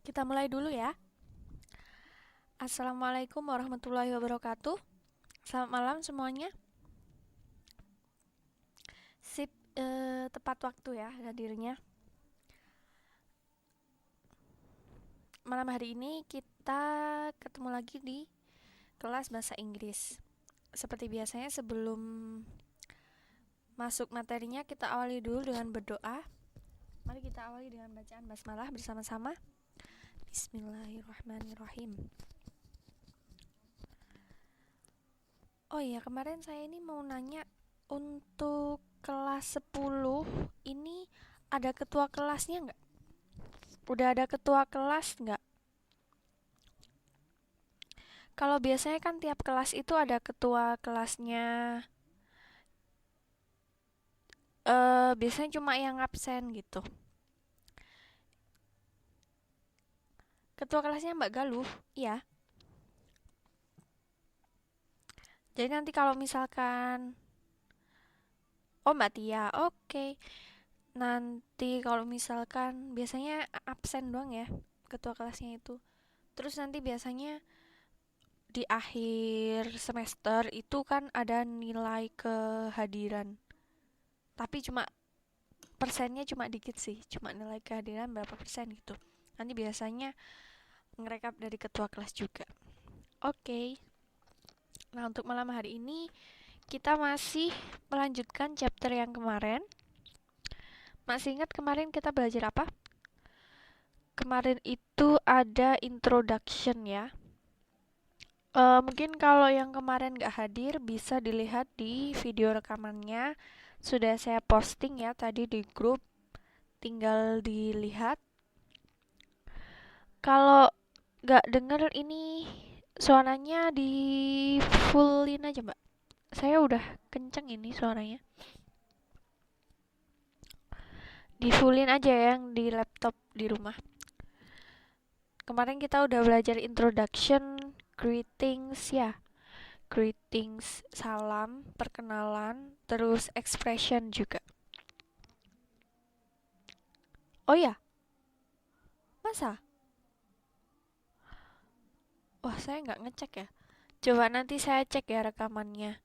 Kita mulai dulu ya. Assalamualaikum warahmatullahi wabarakatuh. Selamat malam semuanya. Sip, tepat waktu ya hadirnya. Malam hari ini kita ketemu lagi di kelas bahasa Inggris. Seperti biasanya sebelum masuk materinya kita awali dulu dengan berdoa. Mari kita awali dengan bacaan basmalah bersama-sama. Bismillahirrahmanirrahim. Oh iya, kemarin saya ini mau nanya, untuk kelas 10 ini ada ketua kelasnya nggak? Udah ada ketua kelas nggak? Kalau biasanya kan tiap kelas itu ada ketua kelasnya. Biasanya cuma yang absen gitu. Ketua kelasnya Mbak Galuh, iya. Jadi nanti kalau misalkan, oh Mbak Tia, oke. Nanti kalau misalkan biasanya absen doang ya ketua kelasnya itu. Terus nanti biasanya di akhir semester itu kan ada nilai kehadiran. Tapi cuma persennya cuma dikit sih, cuma nilai kehadiran berapa persen gitu. Nanti biasanya ngerekap dari ketua kelas juga. Oke. Nah, untuk malam hari ini kita masih melanjutkan chapter yang kemarin. Masih ingat kemarin kita belajar apa? Kemarin itu ada introduction ya. Mungkin kalau yang kemarin gak hadir bisa dilihat di video rekamannya. Sudah saya posting ya tadi di grup. Tinggal dilihat. Kalau gak denger ini suaranya di fullin aja mbak. Saya udah kenceng ini suaranya. Di fullin aja yang di laptop di rumah. Kemarin kita udah belajar introduction, greetings ya. Greetings, salam, perkenalan, terus expression juga. Oh ya, masa? Wah, saya nggak ngecek ya. Coba nanti saya cek ya rekamannya.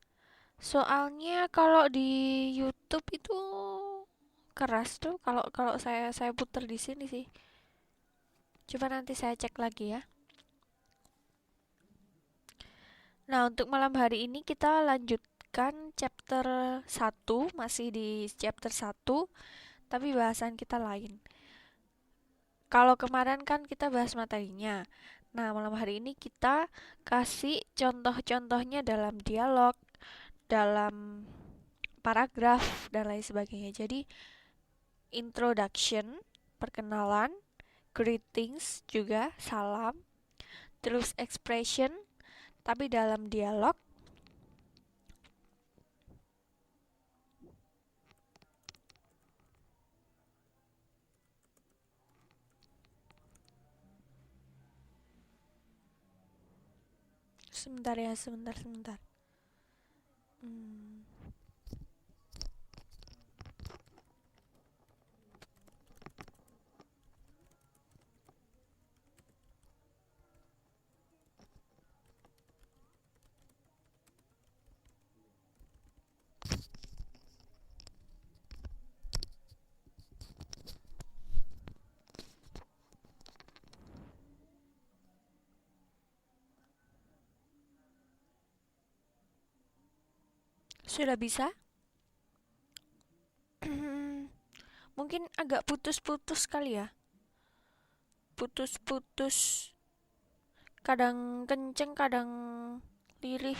Soalnya kalau di YouTube itu keras tuh kalau kalau saya putar di sini sih. Coba nanti saya cek lagi ya. Nah, untuk malam hari ini kita lanjutkan chapter 1, masih di chapter 1, tapi bahasan kita lain. Kalau kemarin kan kita bahas materinya. Nah, malam hari ini kita kasih contoh-contohnya dalam dialog, dalam paragraf, dan lain sebagainya. Jadi, introduction, perkenalan, greetings juga, salam, terus expression, tapi dalam dialog. Sebentar ya, sebentar. Hmm. Sudah bisa? Mungkin agak putus-putus kali ya. Putus-putus. Kadang kenceng, kadang lirih.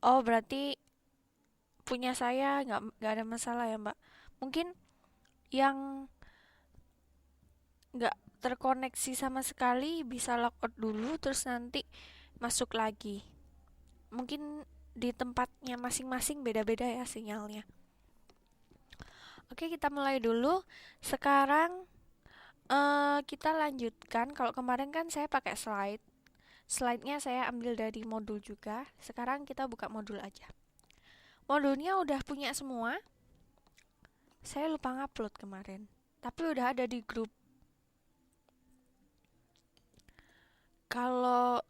Oh, berarti punya saya nggak ada masalah ya, Mbak. Mungkin yang nggak terkoneksi sama sekali bisa logout dulu, terus nanti masuk lagi. Mungkin di tempatnya masing-masing beda-beda ya sinyalnya. Oke, kita mulai dulu. Sekarang kita lanjutkan. Kalau kemarin kan saya pakai slide. Slide-nya saya ambil dari modul juga. Sekarang kita buka modul aja. Modulnya udah punya semua. Saya lupa ngupload kemarin. Tapi udah ada di grup Kalau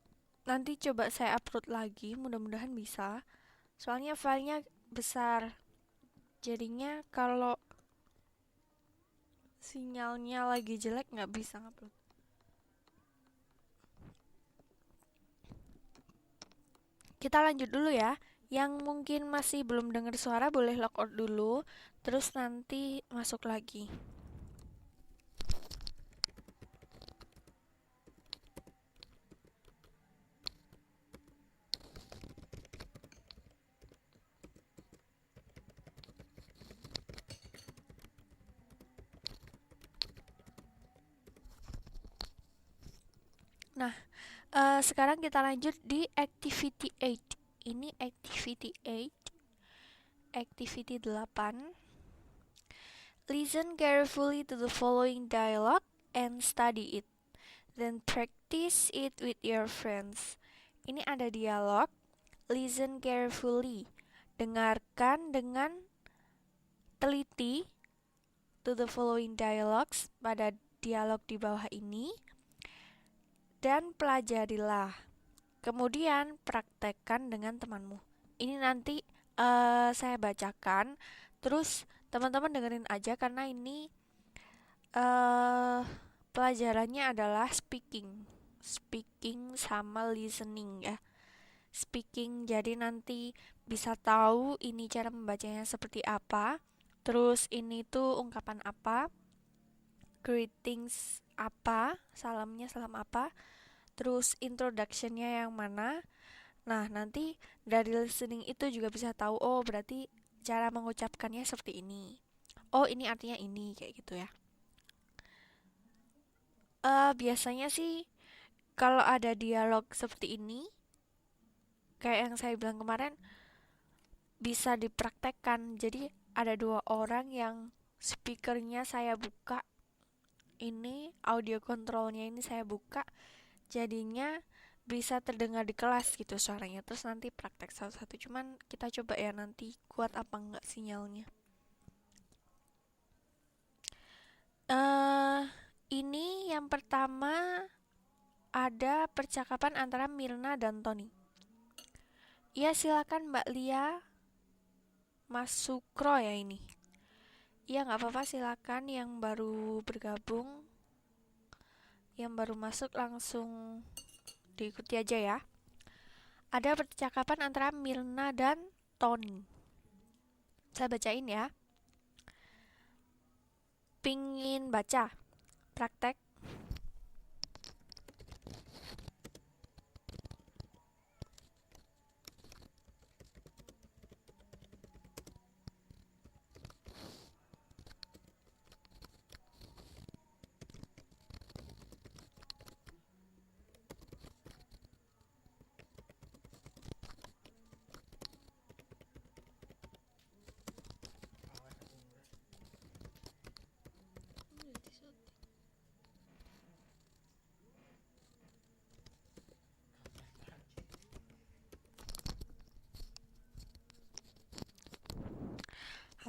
nanti coba saya upload lagi, mudah-mudahan bisa. Soalnya filenya besar. Jadinya kalau sinyalnya lagi jelek nggak bisa ngupload. Kita lanjut dulu ya. Yang mungkin masih belum dengar suara boleh logout dulu, terus nanti masuk lagi. Nah, sekarang kita lanjut di activity 8. Ini activity 8. Activity 8. Listen carefully to the following dialogue and study it. Then practice it with your friends. Ini ada dialog. Listen carefully. Dengarkan dengan teliti to the following dialogues pada dialog di bawah ini. Dan pelajarilah. Kemudian praktekkan dengan temanmu. Ini nanti saya bacakan. Terus teman-teman dengerin aja karena ini pelajarannya adalah speaking sama listening ya. Speaking, jadi nanti bisa tahu ini cara membacanya seperti apa. Terus ini tuh ungkapan apa, greetings apa, salamnya salam apa, terus introductionnya yang mana. Nah, nanti dari listening itu juga bisa tahu, oh berarti cara mengucapkannya seperti ini. Oh, ini artinya ini, kayak gitu ya. Biasanya sih kalau ada dialog seperti ini, kayak yang saya bilang kemarin, bisa dipraktekkan. Jadi ada 2 orang yang speakernya saya buka, ini audio kontrolnya ini saya buka, jadinya bisa terdengar di kelas gitu suaranya. Terus nanti praktek satu-satu. Cuman kita coba ya nanti kuat apa enggak sinyalnya. Ini yang pertama ada percakapan antara Mirna dan Tony. Ya silakan Mbak Lia, Mas Sukro ya ini. Ya nggak apa-apa, silakan yang baru bergabung, yang baru masuk langsung diikuti aja ya. Ada percakapan antara Mirna dan Tony. Saya bacain ya. Pingin baca? Praktek.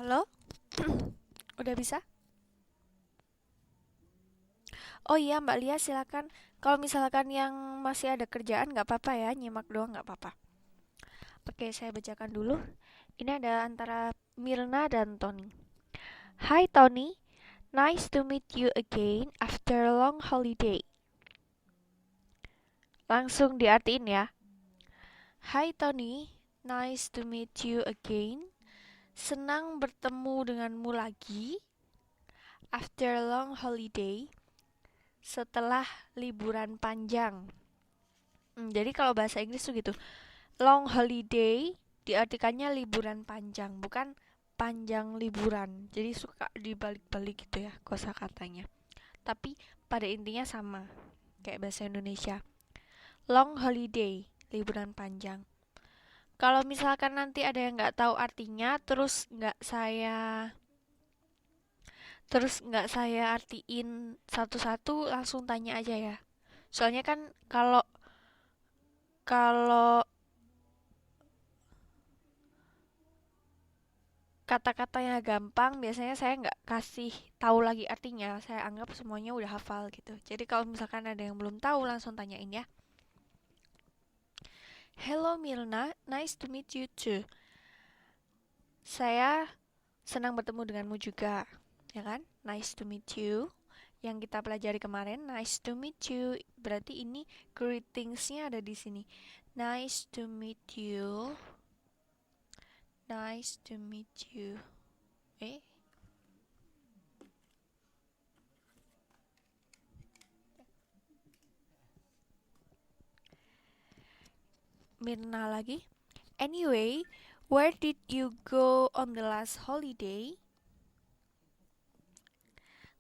Halo? Udah bisa? Oh iya Mbak Lia silakan. Kalau misalkan yang masih ada kerjaan nggak apa-apa ya, nyimak doang nggak apa-apa. Oke, saya bacakan dulu. Ini ada antara Mirna dan Tony. Hi Tony, nice to meet you again after a long holiday. Langsung diartiin ya. Hi Tony, nice to meet you again. Senang bertemu denganmu lagi. After a long holiday. Setelah liburan panjang. Jadi kalau bahasa Inggris tuh gitu. Long holiday diartikannya liburan panjang, bukan panjang liburan. Jadi suka dibalik-balik gitu ya kosakatanya. Tapi pada intinya sama kayak bahasa Indonesia. Long holiday, liburan panjang. Kalau misalkan nanti ada yang nggak tahu artinya, terus nggak saya artiin satu-satu, langsung tanya aja ya. Soalnya kan kalau kalau kata-katanya gampang, biasanya saya nggak kasih tahu lagi artinya. Saya anggap semuanya udah hafal gitu. Jadi kalau misalkan ada yang belum tahu, langsung tanyain ya. Hello Mirna, nice to meet you too. Saya senang bertemu denganmu juga, ya kan? Nice to meet you. Yang kita pelajari kemarin, nice to meet you. Berarti ini greetingsnya ada di sini. Nice to meet you. Nice to meet you. Mirna lagi. Anyway, where did you go on the last holiday?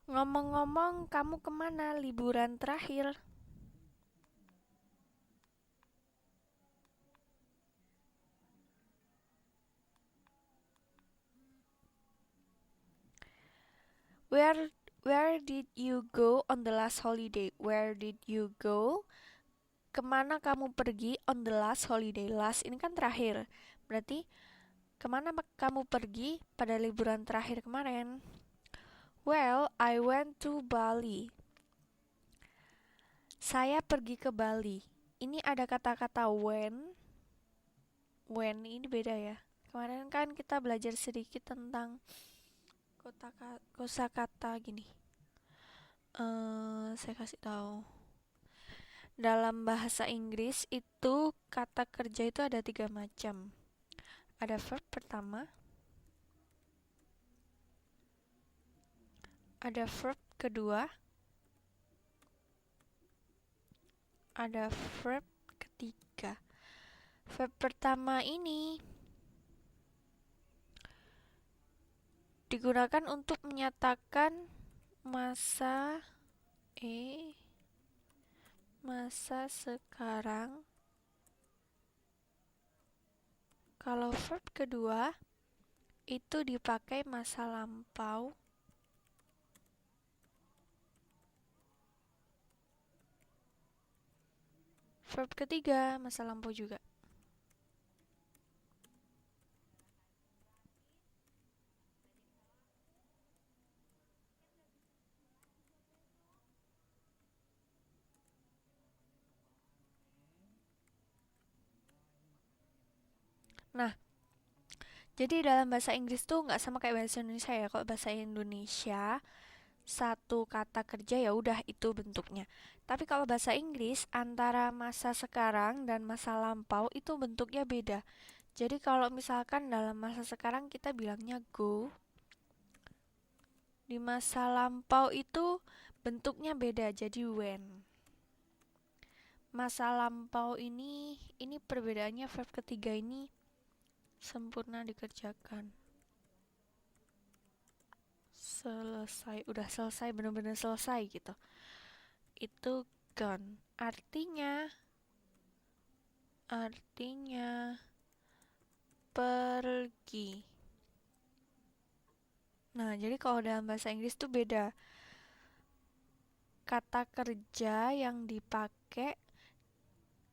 Ngomong-ngomong, kamu kemana liburan terakhir? Where Where did you go on the last holiday? Where did you go? Kemana kamu pergi on the last holiday? Last ini kan terakhir. Berarti kemana kamu pergi pada liburan terakhir kemarin? Well, I went to Bali. Saya pergi ke Bali. Ini ada kata-kata when. When ini beda ya. Kemarin kan kita belajar sedikit tentang kosakata gini. Saya kasih tahu. Dalam bahasa Inggris itu kata kerja itu ada 3 macam. Ada verb pertama, ada verb kedua, ada verb ketiga. Verb pertama ini digunakan untuk menyatakan masa masa sekarang. Kalau verb kedua itu dipakai masa lampau. Verb ketiga masa lampau juga. Nah, jadi dalam bahasa Inggris tuh nggak sama kayak bahasa Indonesia ya. Kalau bahasa Indonesia satu kata kerja ya udah itu bentuknya. Tapi kalau bahasa Inggris antara masa sekarang dan masa lampau itu bentuknya beda. Jadi kalau misalkan dalam masa sekarang kita bilangnya go, di masa lampau itu bentuknya beda jadi when. Masa lampau ini perbedaannya verb ketiga ini sempurna dikerjakan. Selesai, udah selesai, bener-bener selesai gitu. Itu gone. Artinya pergi. Nah, jadi kalau dalam bahasa Inggris tuh beda. Kata kerja yang dipakai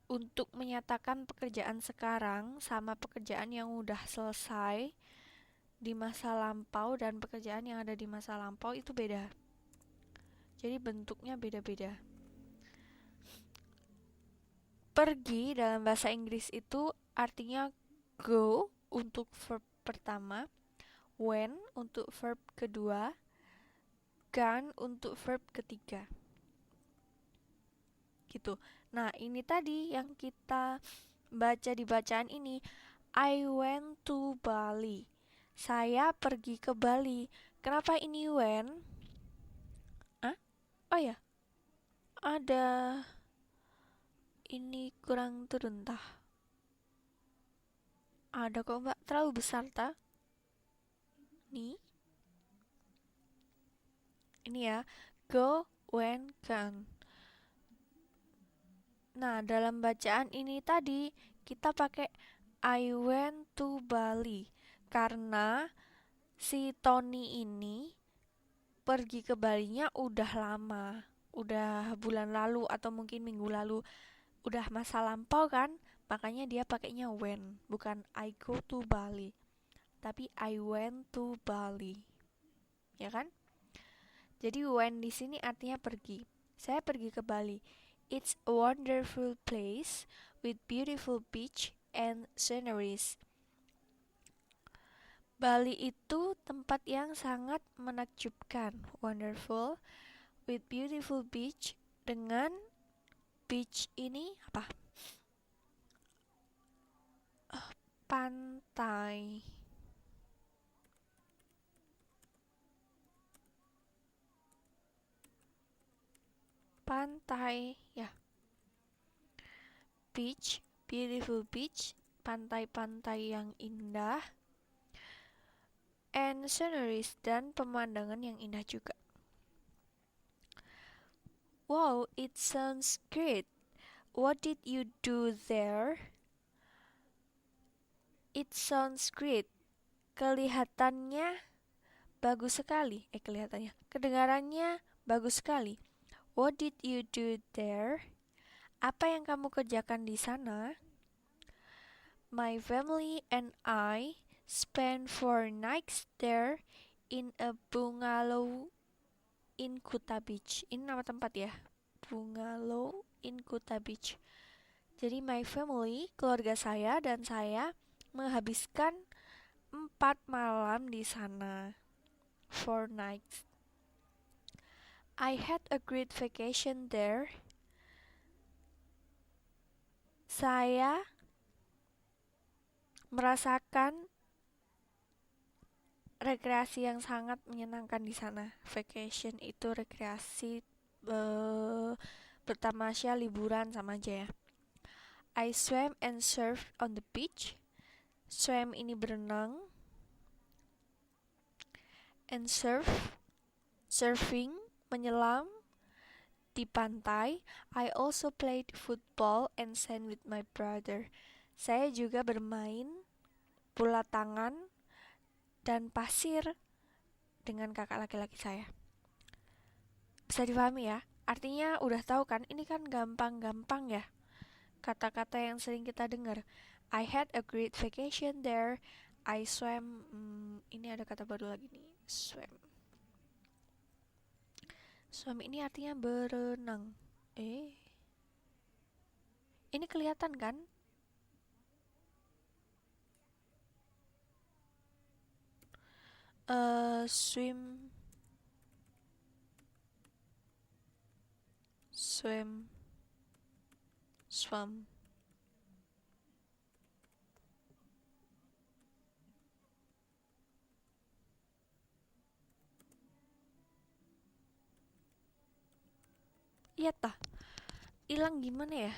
untuk menyatakan pekerjaan sekarang sama pekerjaan yang udah selesai di masa lampau dan pekerjaan yang ada di masa lampau itu beda. Jadi bentuknya beda-beda. Pergi dalam bahasa Inggris itu artinya go untuk verb pertama, when untuk verb kedua, gone untuk verb ketiga. Gitu. Nah, ini tadi yang kita baca di bacaan ini, I went to Bali. Saya pergi ke Bali. Kenapa ini when? Oh ya, ada ini kurang turun tah. Ada kok mbak, terlalu besar tah. Nih. Ini ya, go, when, can. Nah, dalam bacaan ini tadi kita pakai I went to Bali karena si Tony ini pergi ke Balinya udah lama, udah bulan lalu atau mungkin minggu lalu, udah masa lampau kan, makanya dia pakainya when, bukan I go to Bali, tapi I went to Bali, ya kan? Jadi when di sini artinya pergi. Saya pergi ke Bali. It's a wonderful place with beautiful beach and sceneries. Bali itu tempat yang sangat menakjubkan, wonderful, with beautiful beach, dengan beach ini apa? Pantai. Pantai, ya. Beach, beautiful beach, pantai-pantai yang indah, and sceneries, dan pemandangan yang indah juga. Wow, it sounds great. What did you do there? It sounds great. Kelihatannya bagus sekali. Kedengarannya bagus sekali. What did you do there? Apa yang kamu kerjakan di sana? My family and I spent 4 nights there in a bungalow in Kuta Beach. Ini nama tempat ya? Bungalow in Kuta Beach. Jadi my family, keluarga saya dan saya menghabiskan 4 malam di sana. 4 nights. I had a great vacation there. Saya merasakan rekreasi yang sangat menyenangkan di sana. Vacation itu rekreasi, bertamasya, liburan sama aja ya. I swam and surfed on the beach. Swam ini berenang. And surfing, menyelam di pantai. I also played football and sand with my brother. Saya juga bermain bola tangan dan pasir dengan kakak laki-laki saya. Bisa dipahami ya? Artinya udah tahu kan, ini kan gampang-gampang ya. Kata-kata yang sering kita dengar. I had a great vacation there. I swam. Ini ada kata baru lagi nih. Swam. Swam ini artinya berenang. Ini kelihatan kan? Swim. Swam. Iya tah. Hilang gimana ya?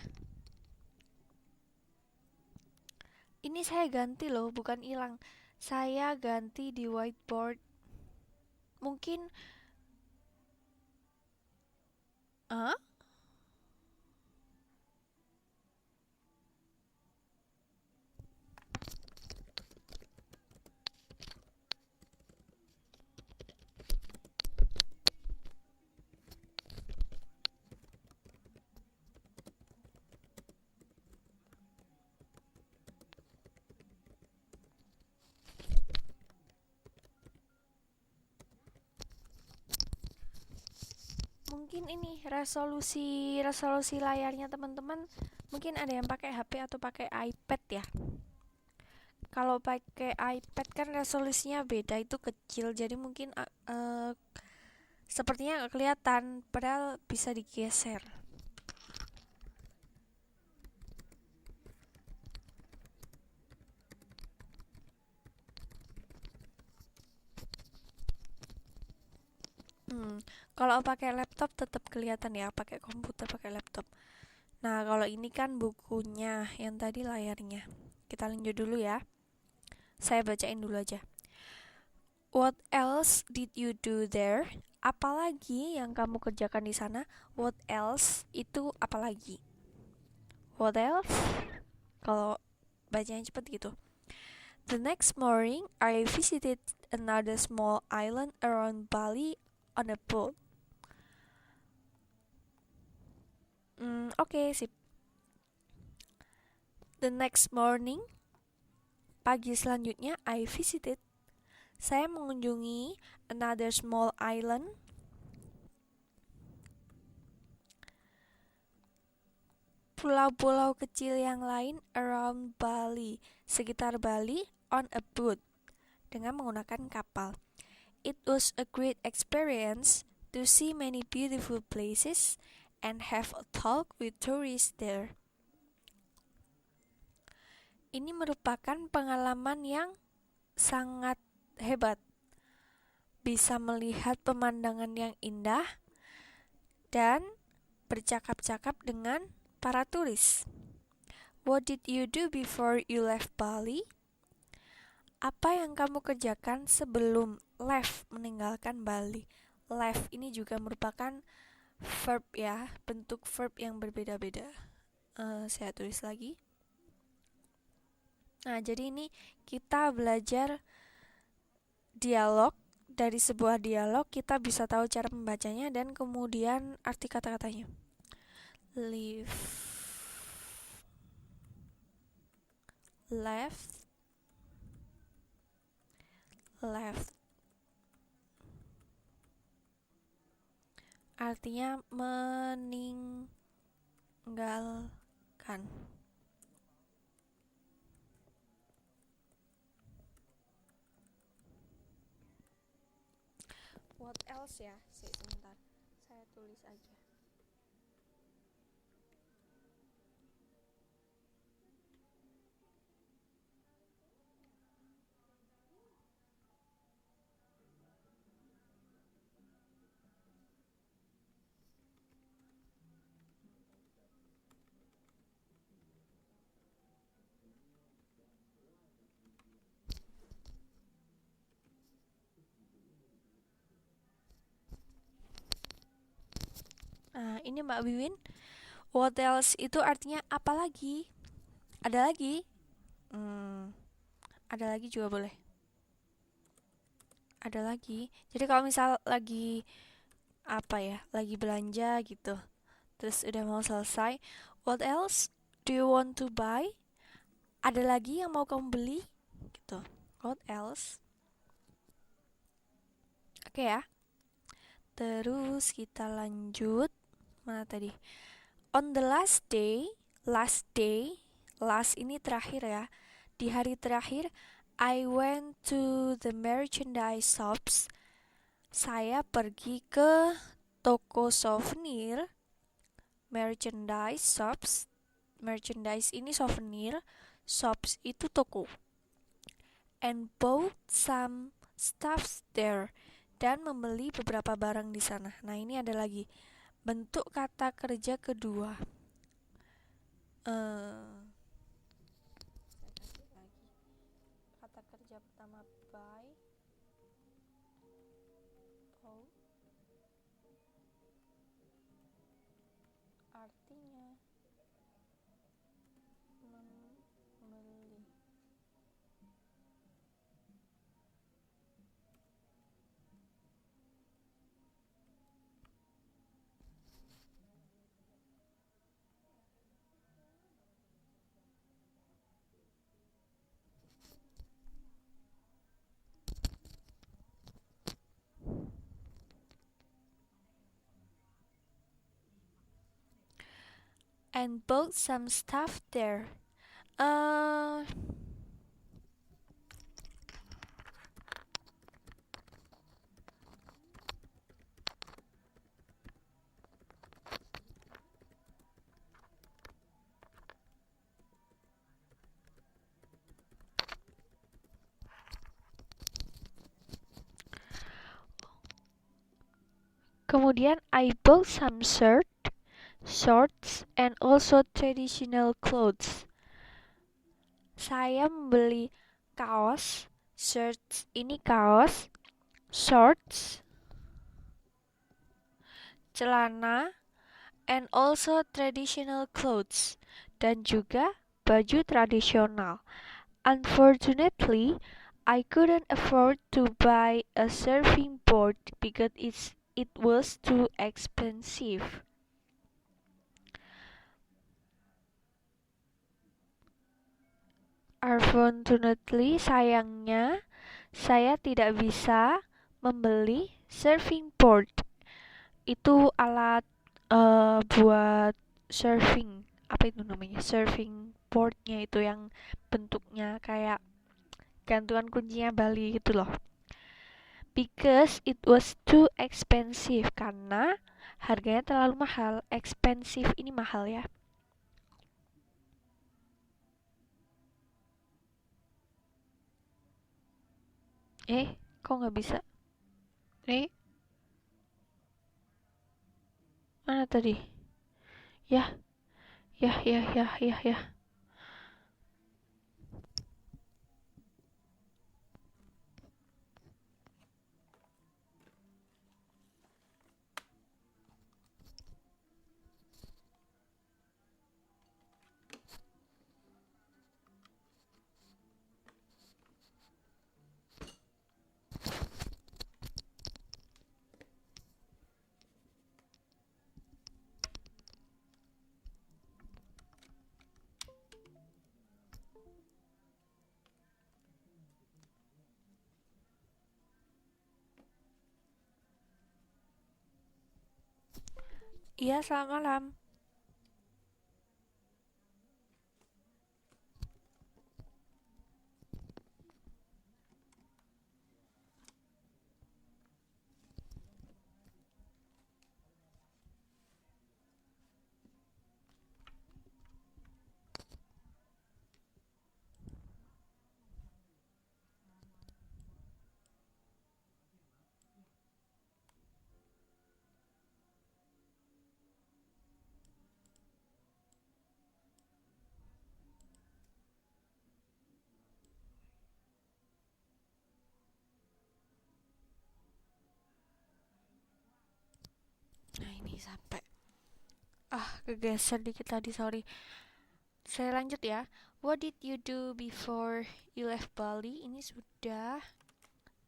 Ini saya ganti loh, bukan hilang. Saya ganti di whiteboard. Mungkin mungkin ini resolusi layarnya teman-teman mungkin ada yang pakai HP atau pakai iPad ya. Kalau pakai iPad kan resolusinya beda, itu kecil, jadi mungkin sepertinya nggak kelihatan, padahal bisa digeser. Kalau pakai laptop tetap kelihatan ya, pakai komputer, pakai laptop. Nah, kalau ini kan bukunya, yang tadi layarnya. Kita lanjut dulu ya. Saya bacain dulu aja. What else did you do there? Apalagi yang kamu kerjakan di sana? What else itu apalagi? What else? Kalau bacanya cepet gitu. The next morning, I visited another small island around Bali on a boat. Oke, sip. The next morning, pagi selanjutnya, I visited. Saya mengunjungi another small island pulau-pulau kecil yang lain around Bali, sekitar Bali, on a boat, dengan menggunakan kapal. It was a great experience to see many beautiful places and have a talk with tourists there. Ini merupakan pengalaman yang sangat hebat. Bisa melihat pemandangan yang indah dan bercakap-cakap dengan para turis. What did you do before you left Bali? Apa yang kamu kerjakan sebelum left, meninggalkan Bali? Left ini juga merupakan verb ya, bentuk verb yang berbeda-beda. Saya tulis lagi. Nah, jadi ini kita belajar dialog. Dari sebuah dialog kita bisa tahu cara membacanya dan kemudian arti kata-katanya. Leave, left, left. Artinya meninggalkan. What else ya? Sebentar, saya tulis aja. Nah, ini Mbak Wiwin. What else itu artinya apa lagi? Ada lagi? Ada lagi juga boleh. Ada lagi. Jadi kalau misal lagi lagi belanja gitu, terus udah mau selesai, what else do you want to buy? Ada lagi yang mau kamu beli? Gitu. What else? Oke ya. Terus kita lanjut. Mana tadi? On the last day, last ini terakhir ya. Di hari terakhir, I went to the merchandise shops. Saya pergi ke toko souvenir. Merchandise shops. Merchandise ini souvenir, shops itu toko. And bought some stuff there. Dan membeli beberapa barang di sana. Nah, ini ada lagi bentuk kata kerja kedua. Kata kerja pertama buy, artinya membeli. And bought some stuff there. Kemudian I bought some shorts and also traditional clothes. Saya membeli kaos, shirts ini kaos, shorts, celana, and also traditional clothes, dan juga baju tradisional. Unfortunately, I couldn't afford to buy a surfing board because it was too expensive. Unfortunately, sayangnya, saya tidak bisa membeli surfing board. Itu alat buat surfing, apa itu namanya, surfing boardnya itu yang bentuknya kayak gantungan kuncinya Bali gitu loh. Because it was too expensive, karena harganya terlalu mahal. Expensive ini mahal ya. Kok nggak bisa? Eh, mana tadi? Ya, ya. Iya, selamat malam. Nah, ini sampai kegeser dikit tadi, sorry. Saya lanjut ya. What did you do before you left Bali? Ini sudah.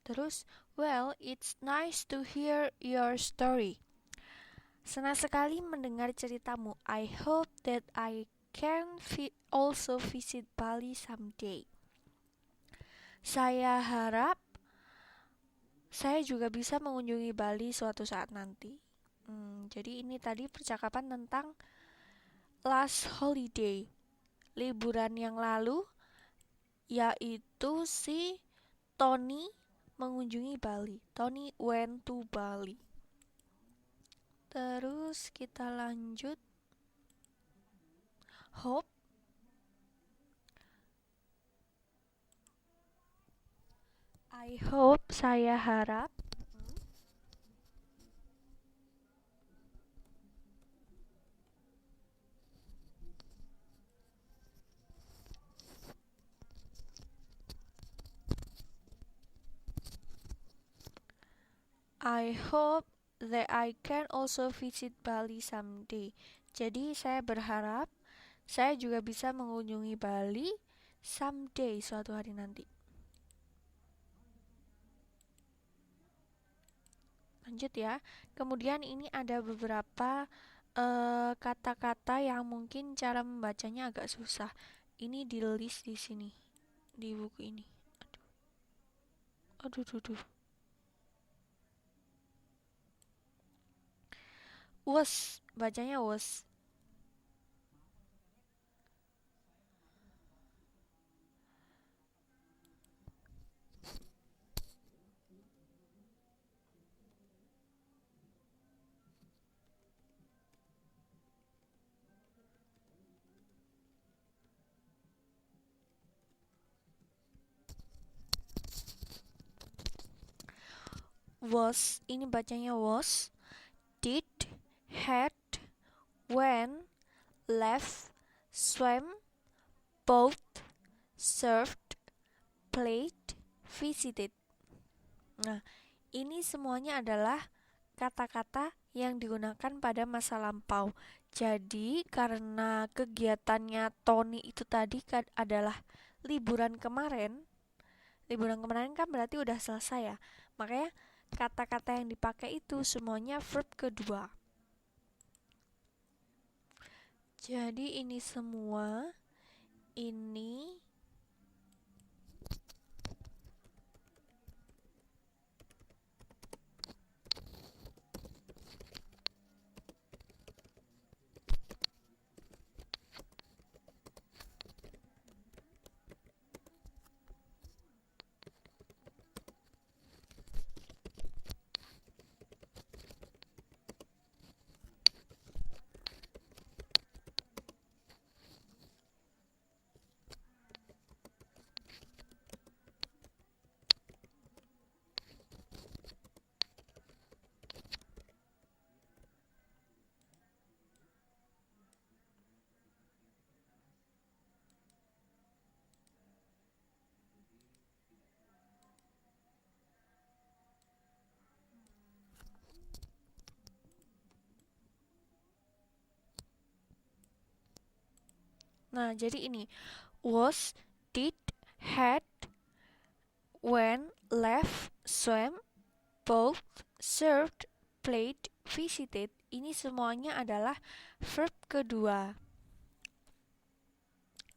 Terus, well, it's nice to hear your story. Senang sekali mendengar ceritamu. I hope that I can also visit Bali someday. Saya harap saya juga bisa mengunjungi Bali suatu saat nanti. Jadi ini tadi percakapan tentang last holiday, liburan yang lalu, yaitu si Tony mengunjungi Bali. Tony went to Bali. Terus kita lanjut. Hope. I hope, saya harap. I hope that I can also visit Bali someday. Jadi saya berharap saya juga bisa mengunjungi Bali someday, suatu hari nanti. Lanjut ya. Kemudian ini ada beberapa kata-kata yang mungkin cara membacanya agak susah. Ini di list di sini, di buku ini. Aduh. Was, bacanya was. Was, ini bacanya was. Did, had, went, left, swam, bought, served, played, visited. Nah, ini semuanya adalah kata-kata yang digunakan pada masa lampau. Jadi, karena kegiatannya Tony itu tadi adalah liburan kemarin. Liburan kemarin kan berarti udah selesai ya. Makanya kata-kata yang dipakai itu semuanya verb kedua. Jadi ini semua ini Nah, jadi ini was, did, had, went, left, swam, both, served, played, visited. Ini semuanya adalah verb kedua.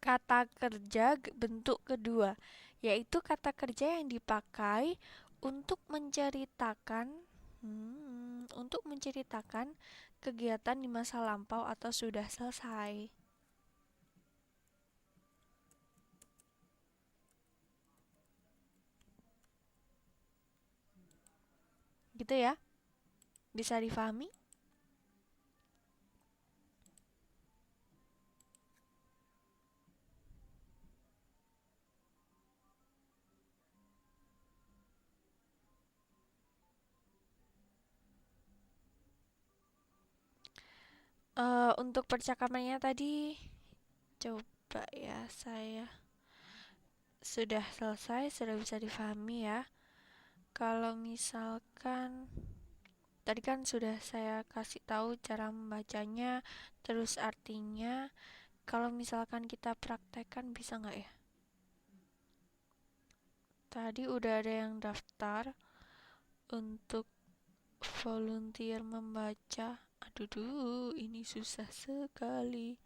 Kata kerja bentuk kedua, yaitu kata kerja yang dipakai untuk menceritakan kegiatan di masa lampau atau sudah selesai. Gitu ya? Bisa difahami? Untuk percakapannya tadi, coba ya, saya sudah selesai, sudah bisa difahami ya. Kalau misalkan tadi kan sudah saya kasih tahu cara membacanya, terus artinya. Kalau misalkan kita praktekkan bisa nggak ya? Tadi udah ada yang daftar untuk volunteer membaca. Aduh, ini susah sekali.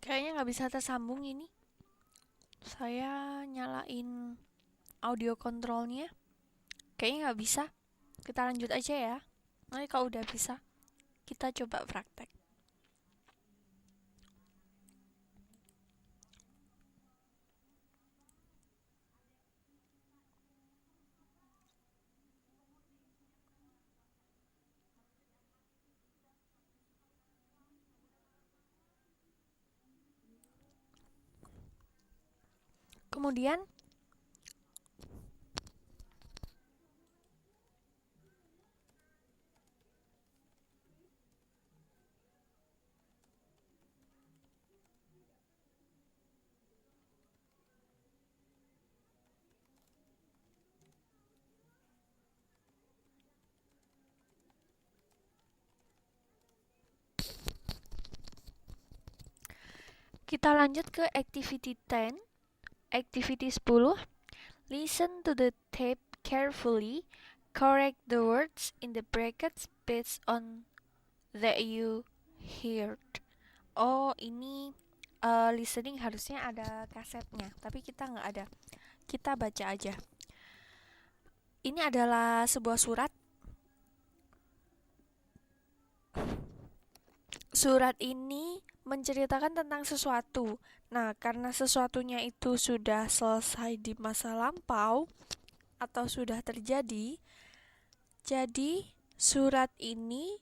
Kayaknya nggak bisa tersambung ini. Saya nyalain audio kontrolnya. Kayaknya nggak bisa. Kita lanjut aja ya. Nanti kalau udah bisa, kita coba praktek. Kemudian kita lanjut ke activity 10. Activity 10. Listen to the tape carefully. Correct the words in the brackets based on that you heard. Oh, ini listening harusnya ada kasetnya, tapi kita nggak ada. Kita baca aja. Ini adalah sebuah surat. Surat ini menceritakan tentang sesuatu. Nah, karena sesuatunya itu sudah selesai di masa lampau atau sudah terjadi, jadi surat ini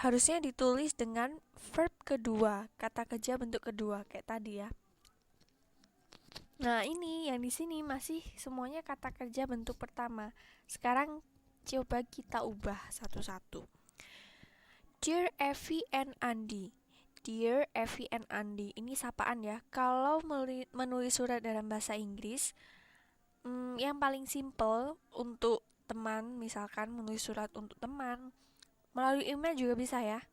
harusnya ditulis dengan verb kedua, kata kerja bentuk kedua kayak tadi ya. Nah, ini yang di sini masih semuanya kata kerja bentuk pertama. Sekarang coba kita ubah satu-satu. Dear Evie and Andi. Dear Evie and Andi. Ini sapaan ya. Kalau menulis surat dalam bahasa Inggris, yang paling simple untuk teman, misalkan menulis surat untuk teman, melalui email juga bisa ya.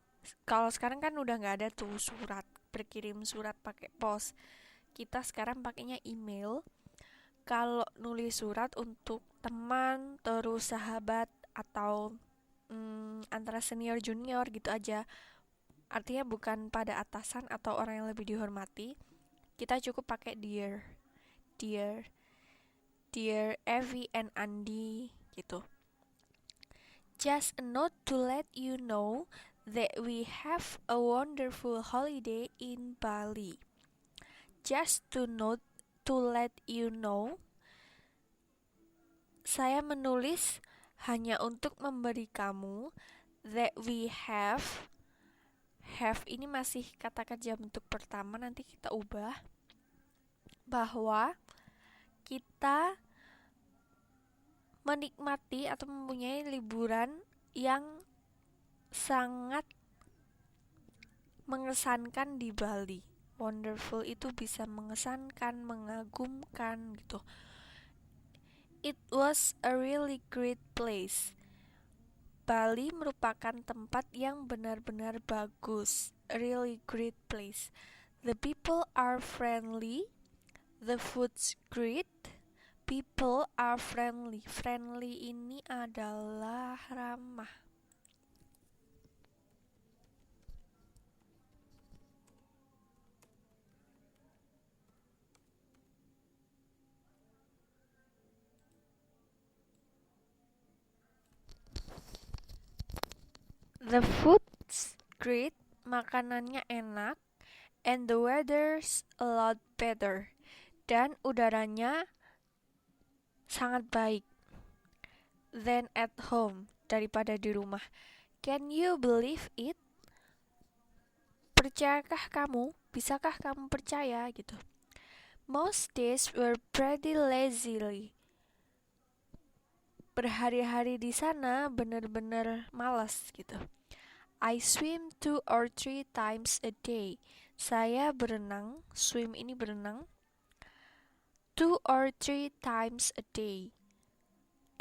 Kalau sekarang kan udah nggak ada tuh surat, berkirim surat pakai pos. Kita sekarang pakainya email. Kalau nulis surat untuk teman, terus sahabat, atau antara senior junior gitu aja, artinya bukan pada atasan atau orang yang lebih dihormati, kita cukup pakai dear, dear, dear Evie and Andi gitu. Just a note to let you know that we have a wonderful holiday in Bali. Just to note to let you know. Saya menulis hanya untuk memberi kamu that we have ini masih kata kerja bentuk pertama, nanti kita ubah, bahwa kita menikmati atau mempunyai liburan yang sangat mengesankan di Bali. Wonderful itu bisa mengesankan, mengagumkan gitu. It was a really great place. Bali merupakan tempat yang benar-benar bagus. A really great place. The people are friendly. The food's great. People are friendly. Friendly ini adalah ramah. The food's great, makanannya enak, and the weather's a lot better, dan udaranya sangat baik, than at home, daripada di rumah. Can you believe it? Percayakah kamu? Bisakah kamu percaya gitu? Most days were pretty lazily. Berhari-hari di sana benar-benar malas gitu. I swim 2 or 3 times a day. Saya berenang, swim ini berenang, 2 or 3 times a day.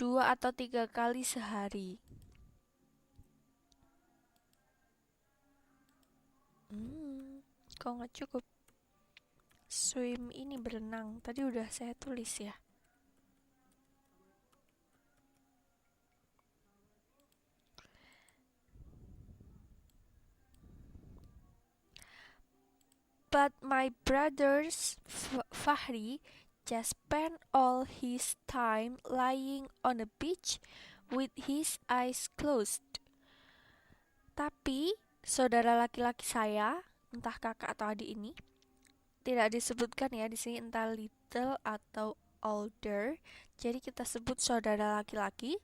2 atau 3 kali sehari. Kok nggak cukup? Swim ini berenang. Tadi udah saya tulis ya. But my brother's Fahri just spent all his time lying on the beach with his eyes closed. Tapi saudara laki-laki saya, entah kakak atau adik ini, tidak disebutkan ya di sini, entah little atau older. Jadi kita sebut saudara laki-laki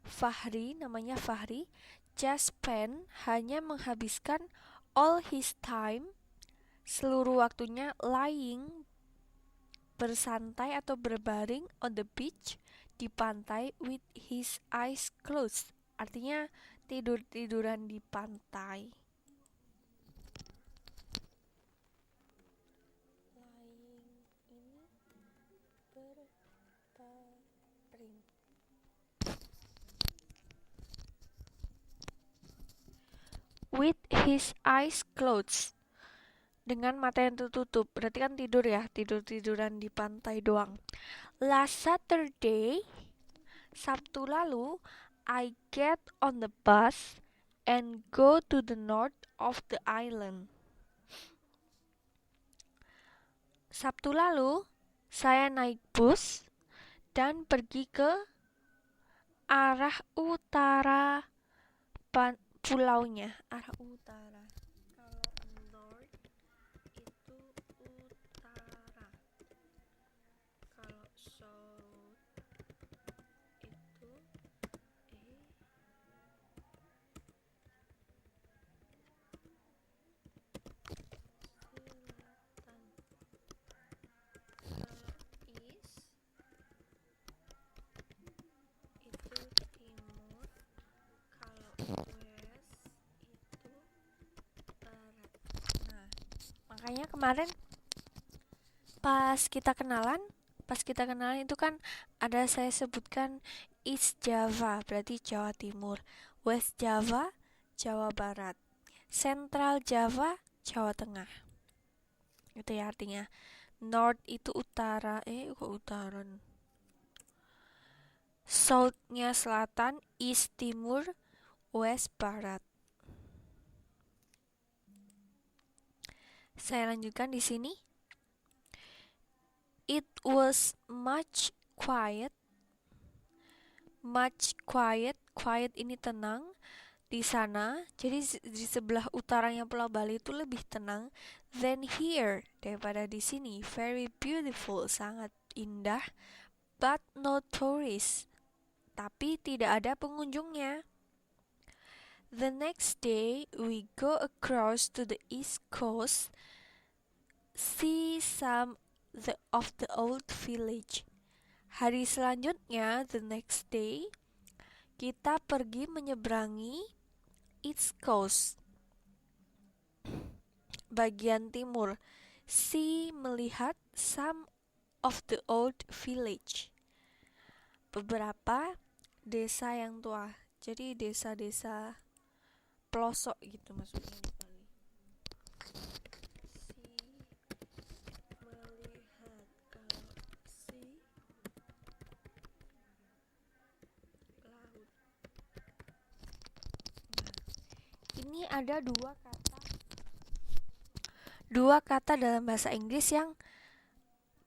Fahri, namanya Fahri, just spent, hanya menghabiskan all his time, seluruh waktunya, lying, bersantai atau berbaring, on the beach, di pantai, with his eyes closed. Artinya tidur-tiduran di pantai. Lying ini berbaring. With his eyes closed, dengan mata yang tertutup. Berarti kan tidur ya, tidur-tiduran di pantai doang. Last Saturday, Sabtu lalu, I get on the bus and go to the north of the island. Sabtu lalu, saya naik bus dan pergi ke arah utara pulaunya, arah utara. Makanya kemarin pas kita kenalan itu kan ada saya sebutkan East Java, berarti Jawa Timur, West Java, Jawa Barat, Central Java, Jawa Tengah. Itu ya artinya. North itu utara, kok utara. South-nya selatan, East timur, West barat. Saya lanjutkan di sini. It was much quiet. Quiet ini tenang di sana. Jadi di sebelah utaranya Pulau Bali itu lebih tenang than here, daripada di sini. Very beautiful, sangat indah. But no tourists. Tapi tidak ada pengunjungnya. The next day, we go across to the east coast, see some of the old village. Hari selanjutnya, the next day, kita pergi menyeberangi east coast, bagian timur. See, melihat some of the old village, beberapa desa yang tua. Jadi desa-desa pelosok gitu maksudnya di Bali. Ini ada dua kata dalam bahasa Inggris yang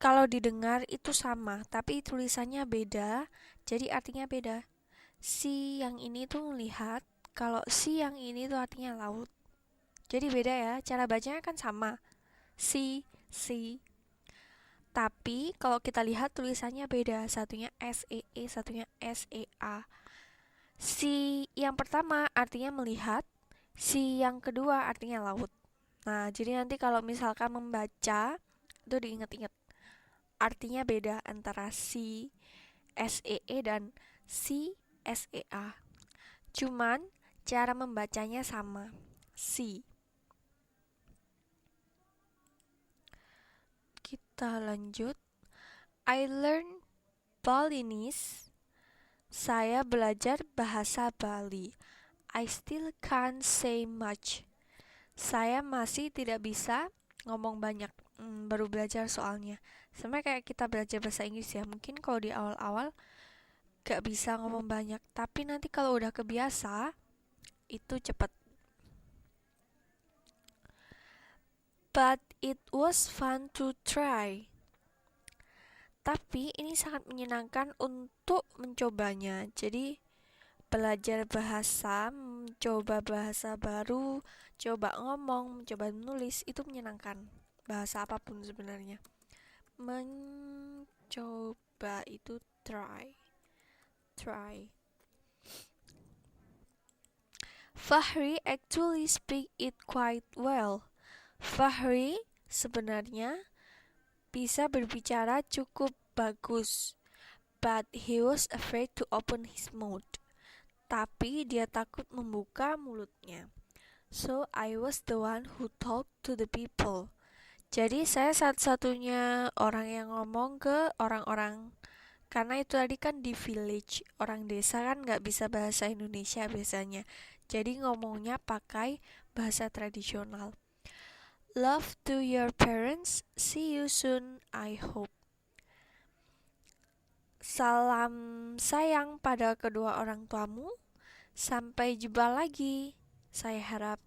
kalau didengar itu sama, tapi tulisannya beda, jadi artinya beda. Si yang ini tuh melihat, kalau si yang ini tuh artinya laut. Jadi beda ya, cara bacanya kan sama. Si. Tapi kalau kita lihat tulisannya beda, satunya SEE, satunya SEA. Si yang pertama artinya melihat, si yang kedua artinya laut. Nah, jadi nanti kalau misalkan membaca, itu diingat-ingat. Artinya beda antara si SEE dan si SEA. Cuman cara membacanya sama. Si. Kita lanjut. I learn Balinese. Saya belajar bahasa Bali. I still can't say much. Saya masih tidak bisa ngomong banyak. Baru belajar soalnya. Sama kayak kita belajar bahasa Inggris ya. Mungkin kalau di awal-awal gak bisa ngomong banyak. Tapi nanti kalau udah kebiasa, itu cepet. But it was fun to try. Tapi ini sangat menyenangkan untuk mencobanya. Jadi belajar bahasa, mencoba bahasa baru, coba ngomong, mencoba menulis, itu menyenangkan. Bahasa apapun sebenarnya. Mencoba itu try. Fahri actually speak it quite well. Fahri sebenarnya bisa berbicara cukup bagus, but he was afraid to open his mouth. Tapi dia takut membuka mulutnya. So I was the one who talked to the people. Jadi saya satu-satunya orang yang ngomong ke orang-orang. Karena itu tadi kan di village, orang desa kan gak bisa bahasa Indonesia biasanya. Jadi ngomongnya pakai bahasa tradisional. Love to your parents, see you soon, I hope. Salam sayang pada kedua orang tuamu, sampai jumpa lagi, saya harap,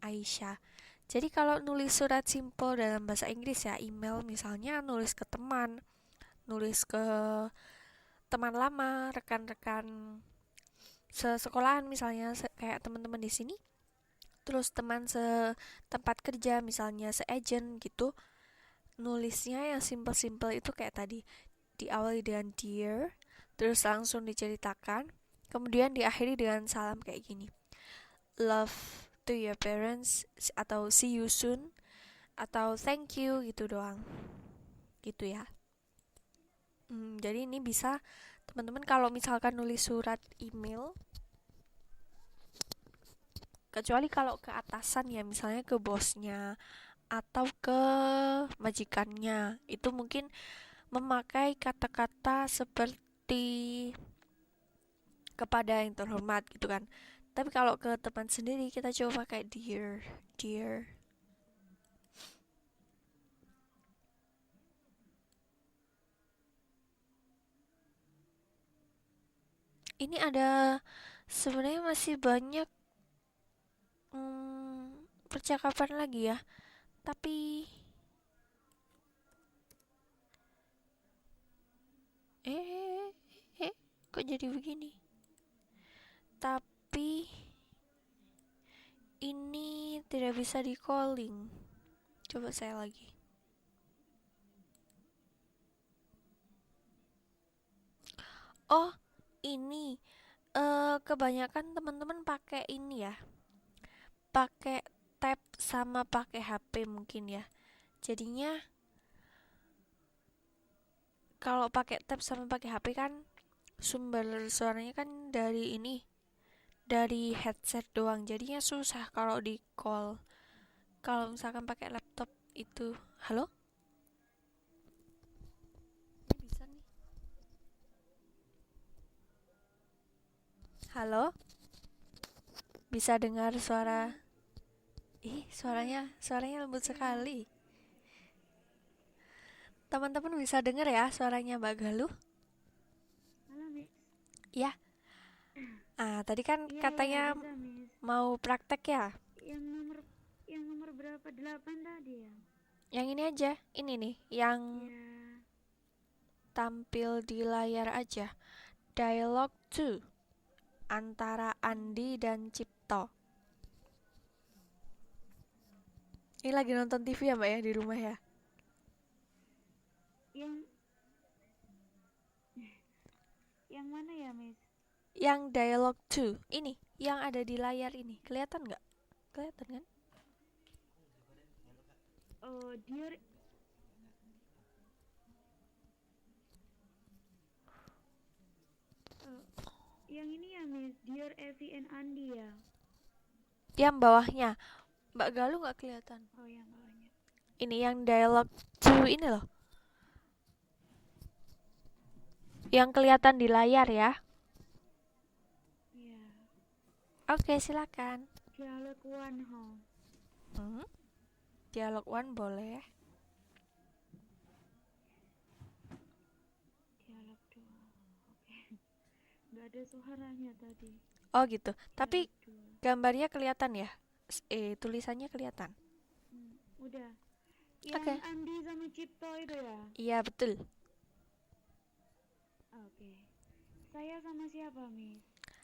Aisyah. Jadi kalau nulis surat simple dalam bahasa Inggris ya, email misalnya, nulis ke teman, nulis ke teman lama, rekan-rekan sesekolahan misalnya, kayak teman-teman di sini. Terus teman setempat kerja misalnya seagent gitu, nulisnya yang simple-simple itu kayak tadi, diawali dengan dear, terus langsung diceritakan, kemudian diakhiri dengan salam kayak gini, love to your parents, atau see you soon, atau thank you, gitu doang, gitu ya. Jadi ini bisa teman-teman kalau misalkan nulis surat email, kecuali kalau ke atasan ya, misalnya ke bosnya atau ke majikannya. Itu mungkin memakai kata-kata seperti kepada yang terhormat gitu kan. Tapi kalau ke teman sendiri kita coba pakai dear, dear. Ini ada sebenarnya masih banyak percakapan lagi ya. Tapi eh kok jadi begini? Tapi ini tidak bisa di calling. Coba saya lagi. Oh, ini kebanyakan teman-teman pakai ini ya. Pakai tab sama pakai HP mungkin ya. Jadinya kalau pakai tab sama pakai HP kan sumber suaranya kan dari ini, dari headset doang. Jadinya susah kalau di call. Kalau misalkan pakai laptop itu, halo? Ini bisa nih. Halo? Bisa dengar suara? Ih, suaranya lembut sekali. Teman-teman bisa dengar ya suaranya Mbak Galuh? Halo, Miss. Ya. Tadi kan Iya, katanya bisa, Miss. mau praktek ya? Yang nomor yang nomor berapa? 8 tadi ya? Yang ini aja, ini nih, yang Ya. tampil di layar aja. Dialog 2 antara Andi dan Cipto. Ini lagi nonton TV ya Mbak ya di rumah ya? Yang yang mana ya, Miss? Yang dialog 2 ini, yang ada di layar ini, kelihatan nggak? Kelihatan kan? Oh, dear. Oh, yang ini ya, Miss. Dear Evie and Andi ya. Yang bawahnya, Mbak Galuh nggak kelihatan. Oh, yang bawahnya. Ini yang dialog 2 ini loh. Yang kelihatan di layar ya. Ya. Oke, silakan. Dialog 1 ho. Hmm, dialog 1 boleh. Dialog 2. Oke. Nggak ada suaranya tadi. Oh gitu. Tapi Dialog 2. gambarnya kelihatan ya? Tulisannya kelihatan. Udah. Yang Oke. Andi sama Cipto itu ya? Iya, betul. Oke. Saya sama siapa, Miss?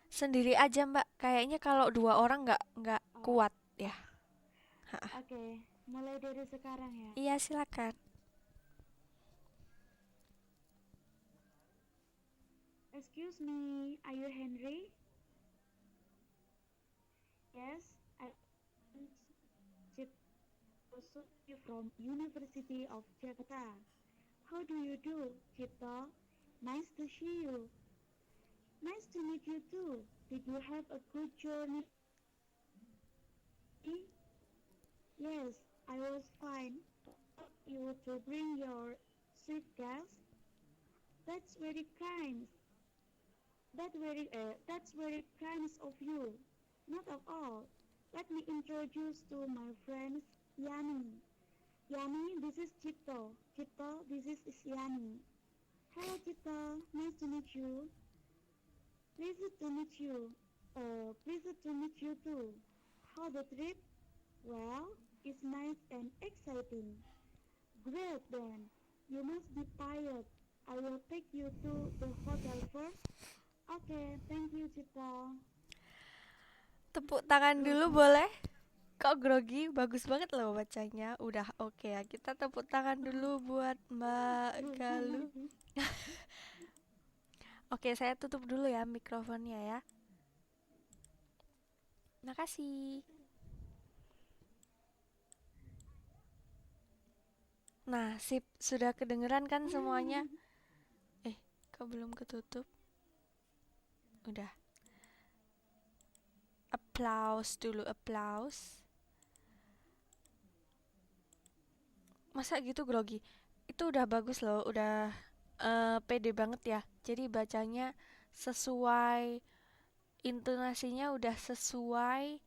Sendiri aja, Mbak. Kayaknya kalau dua orang nggak Oh, kuat ya. oke. Mulai dari sekarang ya. Iya, silakan. Excuse me, are you Henry? Yes, I'm Cipto from University of Jakarta. How do you do, Cipto? Nice to see you. Nice to meet you too. Did you have a good journey? Yes, I was fine. You to bring your sweet guest? That's very kind. That's very kind of you. Not at all. Let me introduce to my friends Yani. Yani, this is Cipto. Cipto, this is Yani. Hello Cipto, nice to meet you. Pleased to meet you. Pleased to meet you too. How the trip? Well, it's nice and exciting. Great then. You must be tired. I will take you to the hotel first. Okay, thank you Cipto. Tepuk tangan dulu Grogi. boleh? Kok grogi? Bagus banget loh bacanya. Udah oke ya. Kita tepuk tangan dulu buat Mbak Galuh. Oke, saya tutup dulu ya mikrofonnya ya. Makasih. Nah, sip, sudah kedengeran kan semuanya? Kok belum ketutup? Udah. Applause dulu, applause. Masa gitu grogi? Itu udah bagus loh, udah pede banget ya. Jadi bacanya sesuai, intonasinya udah sesuai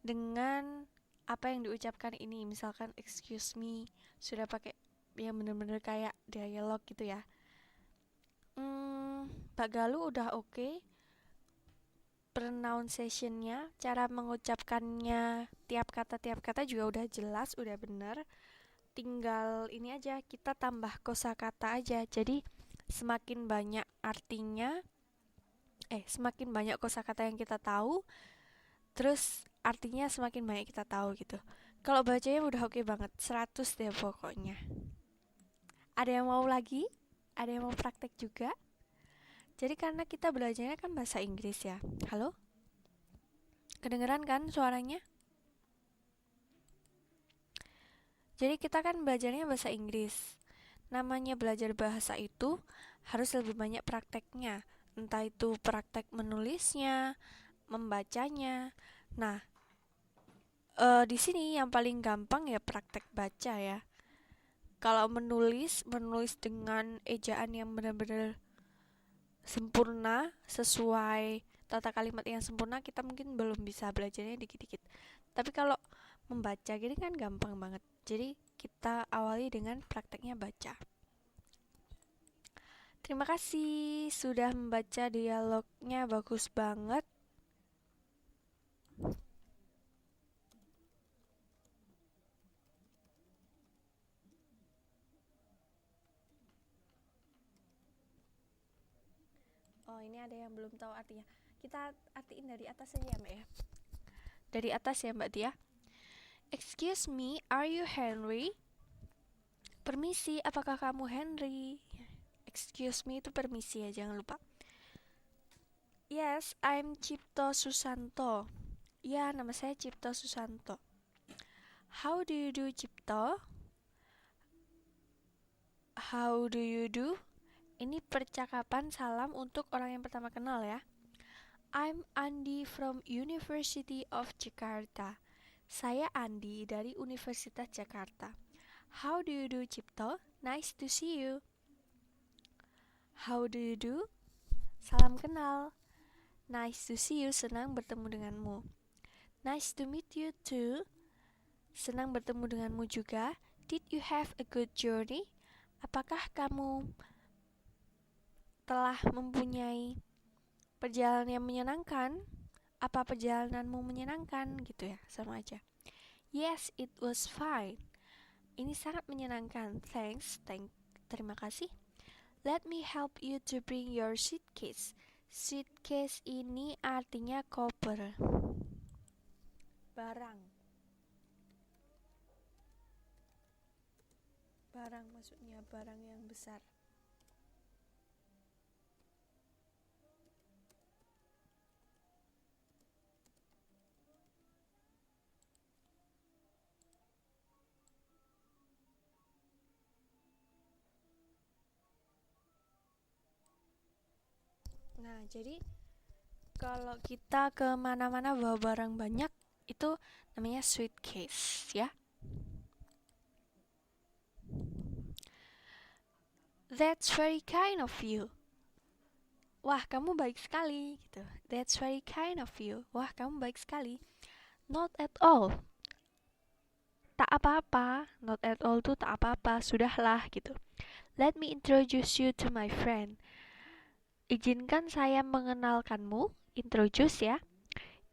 dengan apa yang diucapkan ini. Misalkan excuse me, sudah pakai yang bener-bener kayak dialog gitu ya. Pak Galuh udah oke. Pronunciation-nya, cara mengucapkannya, tiap kata juga udah jelas, udah bener. Tinggal ini aja, kita tambah kosakata aja. Jadi semakin banyak artinya, semakin banyak kosakata yang kita tahu, terus artinya semakin banyak kita tahu gitu. Kalau bacanya udah oke banget, 100 deh pokoknya. Ada yang mau lagi? Ada yang mau praktek juga? Jadi karena kita belajarnya kan bahasa Inggris ya. Halo? Kedengeran kan suaranya? Jadi kita kan belajarnya bahasa Inggris. Namanya belajar bahasa itu harus lebih banyak prakteknya. Entah itu praktek menulisnya, membacanya. Nah, di sini yang paling gampang ya praktek baca ya. Kalau menulis dengan ejaan yang benar-benar sempurna, sesuai tata kalimat yang sempurna, kita mungkin belum bisa belajarnya dikit-dikit. Tapi kalau membaca gini kan gampang banget. Jadi kita awali dengan prakteknya baca. Terima kasih sudah membaca dialognya, bagus banget. Oh, ini ada yang belum tahu artinya. Kita artiin dari atas saja ya, Mbak ya. Dari atas ya, Mbak Tia. Excuse me, are you Henry? Permisi, apakah kamu Henry? Excuse me itu permisi ya, jangan lupa. Yes, I'm Cipto Susanto. Ya, nama saya Cipto Susanto. How do you do, Cipto? How do you do? Ini percakapan salam untuk orang yang pertama kenal ya. I'm Andi from University of Jakarta. Saya Andi dari Universitas Jakarta. How do you do, Cipto? Nice to see you. How do you do? Salam kenal. Nice to see you, senang bertemu denganmu. Nice to meet you too. Senang bertemu denganmu juga. Did you have a good journey? Apakah kamu telah mempunyai perjalanan yang menyenangkan? Apa perjalananmu menyenangkan? Gitu ya, sama aja. Yes, it was fine. Ini sangat menyenangkan. Thanks. Terima kasih. Let me help you to bring your suitcase. Suitcase ini artinya koper. Barang. Barang maksudnya barang yang besar. Nah, jadi kalau kita kemana-mana bawa barang banyak, itu namanya suitcase ya. That's very kind of you. Wah, kamu baik sekali gitu. That's very kind of you. Wah, kamu baik sekali. Not at all. Tak apa-apa. Not at all tuh tak apa-apa. Sudahlah gitu. Let me introduce you to my friend. Izinkan saya mengenalkanmu. Introduce ya.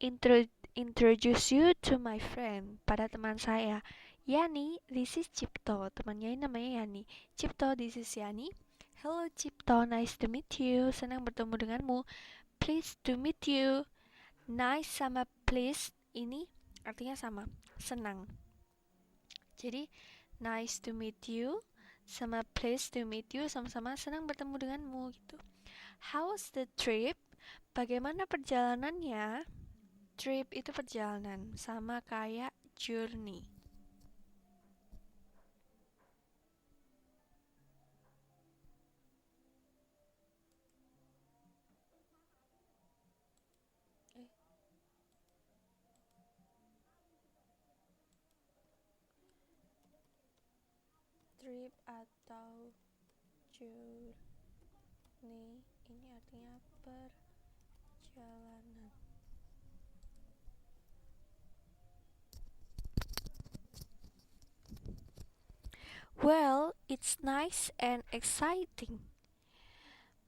Introduce you to my friend. Pada teman saya. Yani, this is Cipto. Temannya ini namanya Yani. Cipto, this is Yani. Hello Cipto, nice to meet you. Senang bertemu denganmu. Pleased to meet you. Nice sama pleased ini artinya sama, senang. Jadi nice to meet you sama pleased to meet you sama-sama senang bertemu denganmu gitu. How's the trip? Bagaimana perjalanannya? Trip itu perjalanan, sama kayak journey. trip atau journey. Ini artinya perjalanan. Well, it's nice and exciting.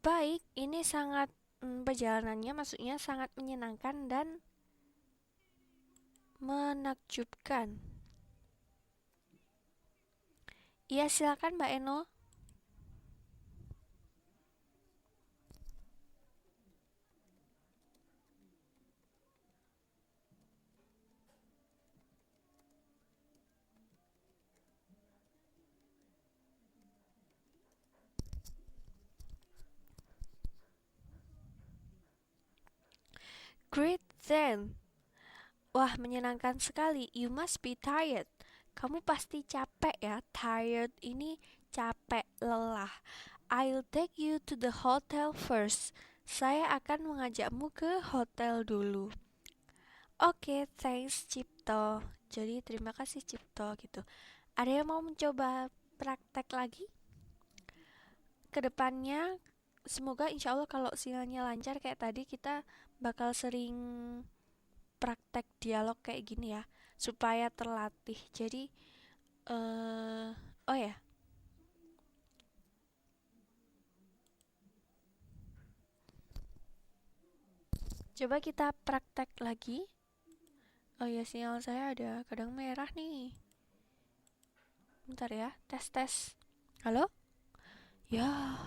Baik, ini sangat perjalanannya maksudnya sangat menyenangkan dan menakjubkan. Iya, silakan Mbak Eno. Great then. Wah, menyenangkan sekali. You must be tired. Kamu pasti capek ya. Tired ini capek, lelah. I'll take you to the hotel first. Saya akan mengajakmu ke hotel dulu. Oke, thanks Cipto. Jadi terima kasih Cipto gitu. Ada yang mau mencoba praktek lagi? Kedepannya semoga insya Allah kalau sinyalnya lancar kayak tadi kita bakal sering praktek dialog kayak gini ya supaya terlatih. Jadi oh ya, coba kita praktek lagi. Oh ya, sinyal saya ada kadang merah nih. Bentar ya, tes tes. Halo? Ya.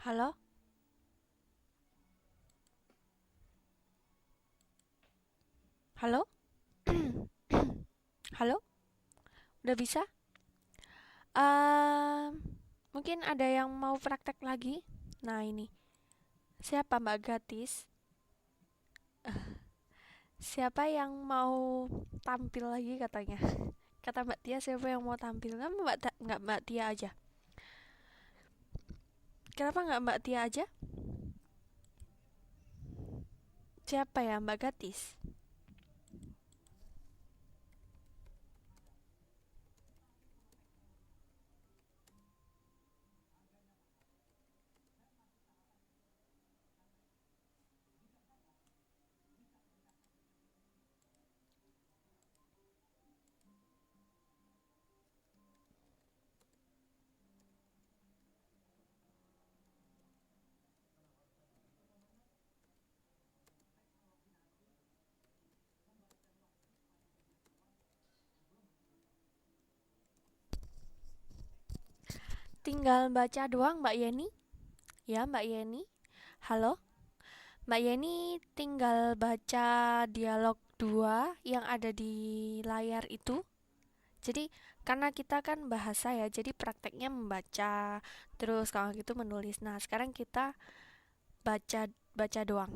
Halo? Halo? Halo? Udah bisa? Ehm, Mungkin ada yang mau praktek lagi? Nah, ini. Siapa Mbak Gatis? Siapa yang mau tampil lagi katanya? Kata Mbak Tia siapa yang mau tampil? Kan nggak Mbak Tia aja. Kenapa nggak Mbak Tia aja? Siapa ya Mbak Gatis? Tinggal baca doang Mbak Yeni. Ya Mbak Yeni. Halo? Mbak Yeni tinggal baca dialog 2 yang ada di layar itu. Jadi karena kita kan bahasa ya, jadi prakteknya membaca, terus kalau gitu menulis. Nah, sekarang kita baca baca doang.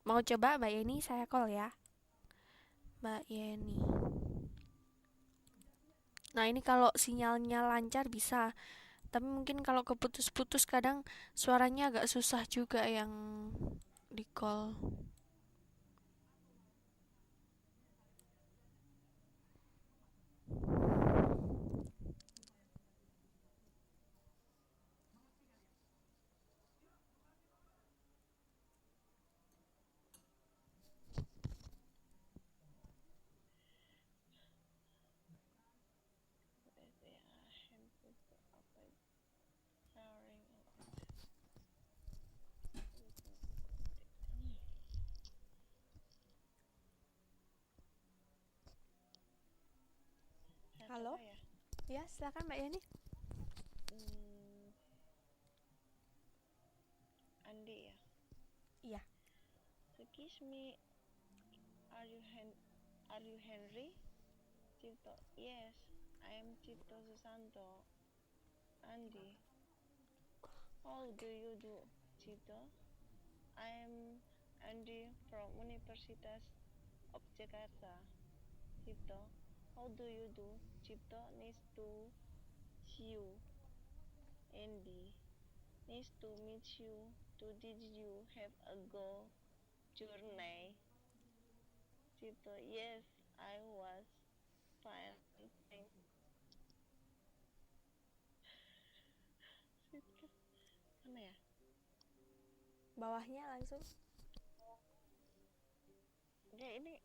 Mau coba Mbak Yeni saya call ya. Mbak Yeni. Nah, ini kalau sinyalnya lancar bisa. Tapi mungkin kalau keputus-putus kadang suaranya agak susah juga yang di call. Halo? Ya, silakan Mbak Yani. Andi ya. Iya. Excuse me, are you Henry? Cipto. Yes, I am Cipto Susanto. Andi. How do you do, Cipto? I am Andi from Universitas of Jakarta. Cipto. How do you do, Cipto? Nice to see you. Andy. Nice to meet you. Did you have a go journey? Cipto. Yes, I was fine. Thanks. Mana ya? Bawahnya langsung. Oke, ini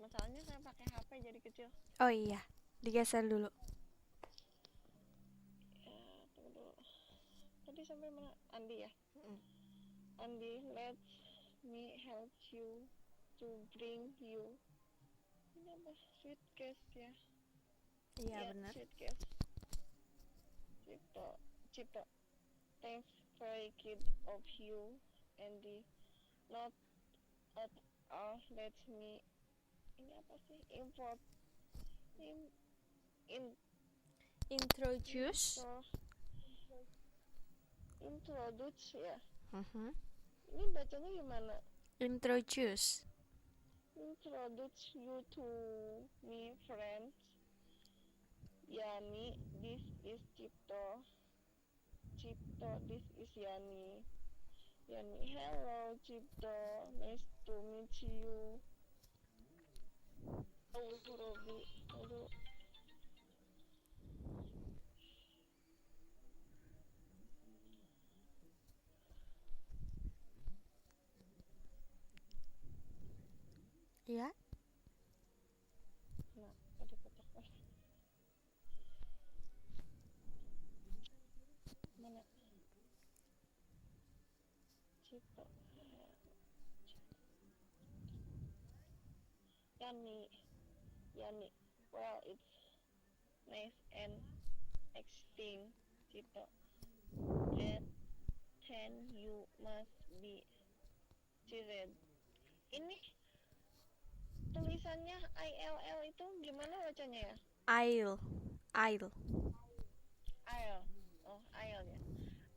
masalahnya saya pakai HP jadi kecil. Oh iya, digeser dulu. Ya, tunggu dulu. Tadi sampai mana? Andi ya? Andi, let me help you to bring you. Ini apa? Suitcase ya? Iya Ya, benar. suitcase. Cipto. Cipto. Thanks very kid of you, Andy. Not at all. Let me. Ini apa sih? Import. Introduce. Introduce ya. Mhm. Ini bacanya gimana? Introduce. Introduce you to me friends. Yani, this is Cipto. Cipto, this is Yani. Yani, hello Cipto, nice to meet you. Oh, Robi, aduh. Ya. Nah, ada kotak mana? Cipto. Yani, Yani. Well, it's nice and exciting, Cipto. That 10 you must be cheered. Ini tulisannya ILL itu gimana bacanya ya? I'll. I'll. Oh, I'll ya.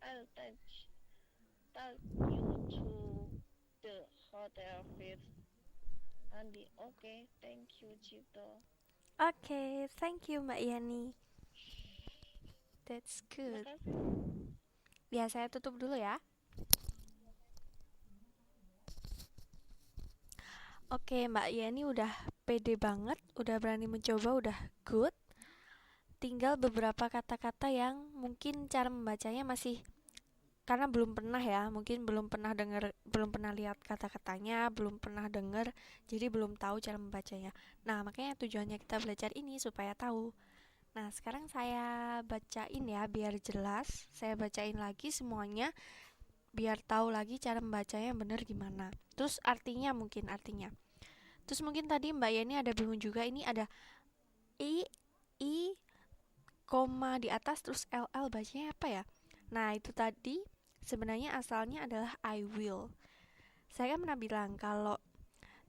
I'll take you to the hotel first. Andi, okay, thank you Cipto. Oke, thank you Mbak Yani. That's good. Makasih. Ya, saya tutup dulu ya. Oke, Mbak Yani udah pede banget, udah berani mencoba, udah good. Tinggal beberapa kata-kata yang mungkin cara membacanya masih, karena belum pernah ya, mungkin belum pernah dengar, belum pernah lihat kata-katanya, belum pernah dengar, jadi belum tahu cara membacanya. Nah, makanya tujuannya kita belajar ini supaya tahu. Nah, sekarang saya bacain ya biar jelas. Saya bacain lagi semuanya biar tahu lagi cara membacanya yang benar gimana. Terus artinya. Terus mungkin tadi Mbak Yani ada bingung juga, ini ada i koma di atas terus ll bacanya apa ya? Nah, itu tadi sebenarnya asalnya adalah I will. Saya kan pernah bilang kalau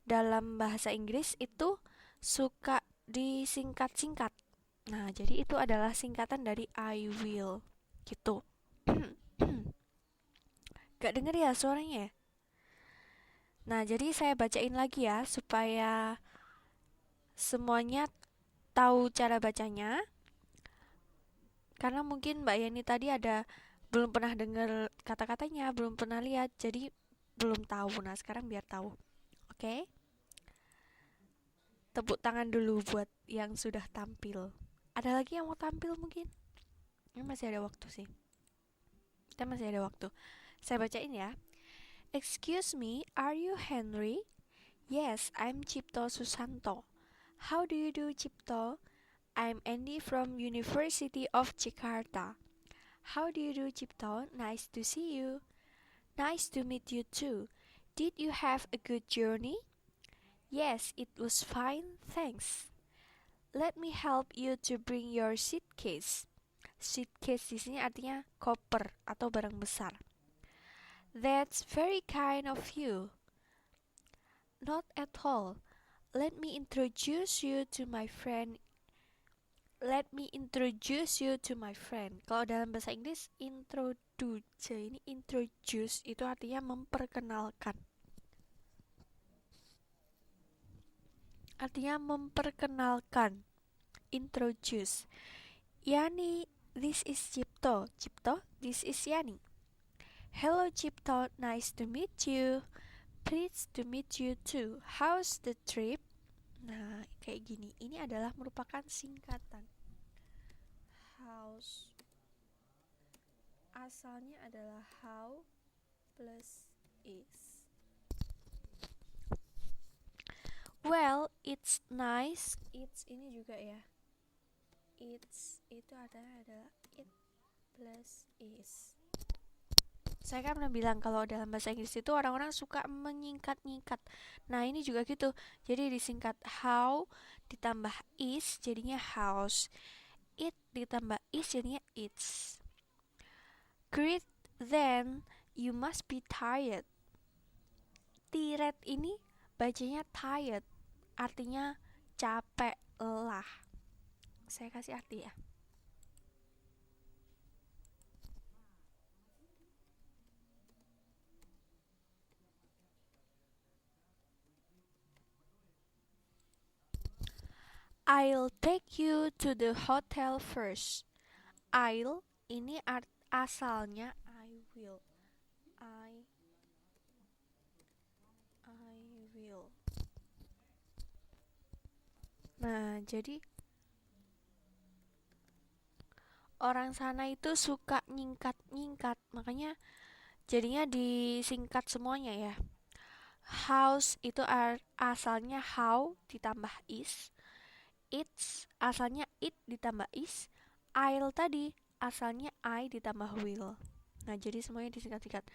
dalam bahasa Inggris itu suka disingkat-singkat. Nah, jadi itu adalah singkatan dari I will. Gitu. Gak denger ya suaranya ya? Nah, jadi saya bacain lagi ya supaya semuanya tahu cara bacanya. Karena mungkin Mbak Yani tadi belum pernah dengar kata-katanya, belum pernah lihat, jadi belum tahu. Nah, sekarang biar tahu. Oke? Tepuk tangan dulu buat yang sudah tampil. Ada lagi yang mau tampil mungkin? Ini masih ada waktu sih. Kita masih ada waktu. Saya bacain ya. Excuse me, are you Henry? Yes, I'm Cipto Susanto. How do you do, Cipto? I'm Andy from University of Jakarta. How do you do, Cipto? Nice to see you. Nice to meet you too. Did you have a good journey? Yes, it was fine, thanks. Let me help you to bring your suitcase. Suitcase di sini artinya koper atau barang besar. That's very kind of you. Not at all. Let me introduce you to my friend. Kalau dalam bahasa Inggris, introduce. Ini introduce itu artinya memperkenalkan. Introduce. Yani, this is Cipto. Cipto, this is Yani. Hello Cipto, nice to meet you. Pleased to meet you too. How's the trip? Nah, kayak gini. Ini adalah merupakan singkatan. How's asalnya adalah how plus is. Well, it's nice. It's ini juga ya. It's itu adalah it plus is. Saya kan pernah bilang kalau dalam bahasa Inggris itu orang-orang suka menyingkat-nyingkat. Nah, ini juga gitu. Jadi disingkat how ditambah is jadinya house. It ditambah is jadinya it's. Great, then you must be tired. Tired ini bacanya tired. Artinya capek, lelah. Saya kasih arti ya. I'll take you to the hotel first. I'll ini asalnya I will. I will. Nah, jadi orang sana itu suka nyingkat-nyingkat, makanya jadinya disingkat semuanya ya. House itu asalnya how ditambah is. It's asalnya it ditambah is. I'll tadi asalnya I ditambah will. Nah, jadi semuanya disingkat-singkat.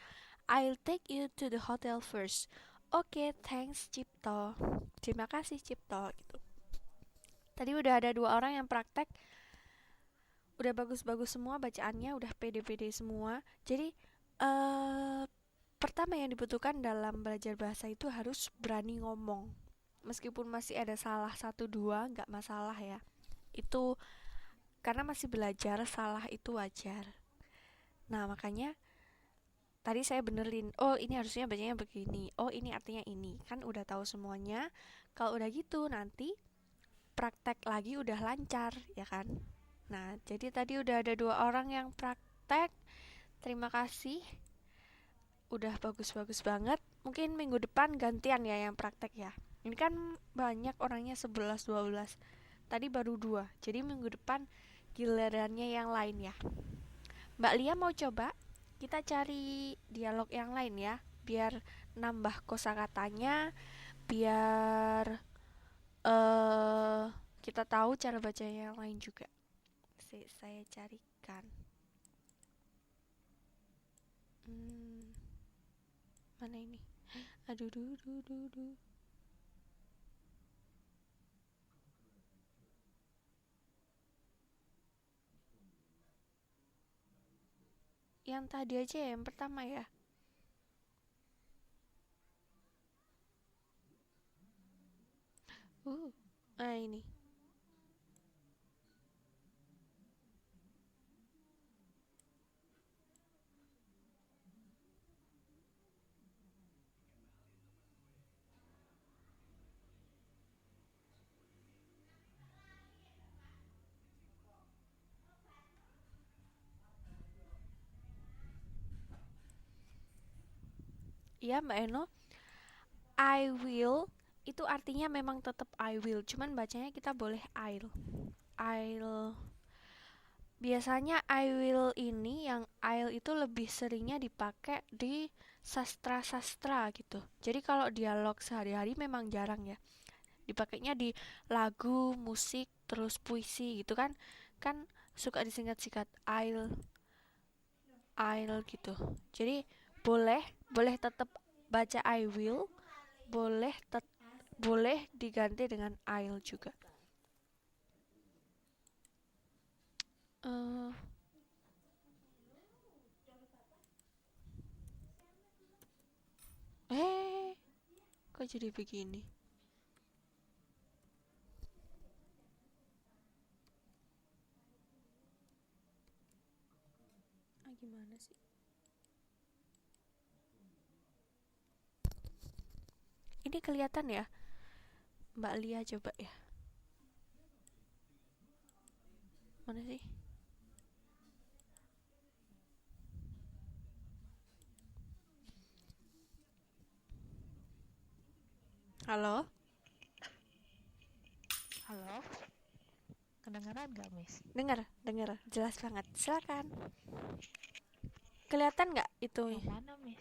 I'll take you to the hotel first. Oke, thanks Cipto. Terima kasih Cipto gitu. Tadi udah ada 2 orang yang praktek. Udah bagus-bagus semua bacaannya, udah pede-pede semua. Jadi eh Pertama yang dibutuhkan dalam belajar bahasa itu harus berani ngomong. Meskipun masih ada salah satu dua, nggak masalah ya. Itu karena masih belajar, salah itu wajar. Nah, makanya tadi saya benerin, oh ini harusnya bacanya begini, oh ini artinya ini. Kan udah tahu semuanya. Kalau udah gitu nanti praktek lagi udah lancar, ya kan? Nah, jadi tadi udah ada 2 orang yang praktek. Terima kasih. Udah bagus-bagus banget. Mungkin minggu depan gantian ya yang praktek ya. Ini kan banyak orangnya 11 12. Tadi baru 2. Jadi minggu depan gilirannya yang lain ya. Mbak Lia mau coba? Kita cari dialog yang lain ya, biar nambah kosakatanya, biar eh kita tahu cara baca yang lain juga. Saya carikan. Hmm, mana ini? Aduh, duh, duh, duh, duh. Yang tadi aja ya, yang pertama ya. Nah ini. Iya Mbak Eno, I will itu artinya memang tetap I will, cuman bacanya kita boleh I'll. Biasanya I will ini, yang I'll itu lebih seringnya dipakai di sastra-sastra gitu. Jadi kalau dialog sehari-hari memang jarang ya. Dipakainya di lagu, musik, terus puisi gitu kan. Kan suka disingkat-singkat I'll gitu. Jadi boleh boleh tetap baca I will, boleh diganti dengan I'll juga. Eh kok jadi begini? Gimana sih? Ini kelihatan ya? Mbak Lia coba ya. Mana sih? Halo? Halo, kedengaran nggak, Miss? Dengar, jelas banget. Silakan. Kelihatan nggak itu? Yang mana, Miss?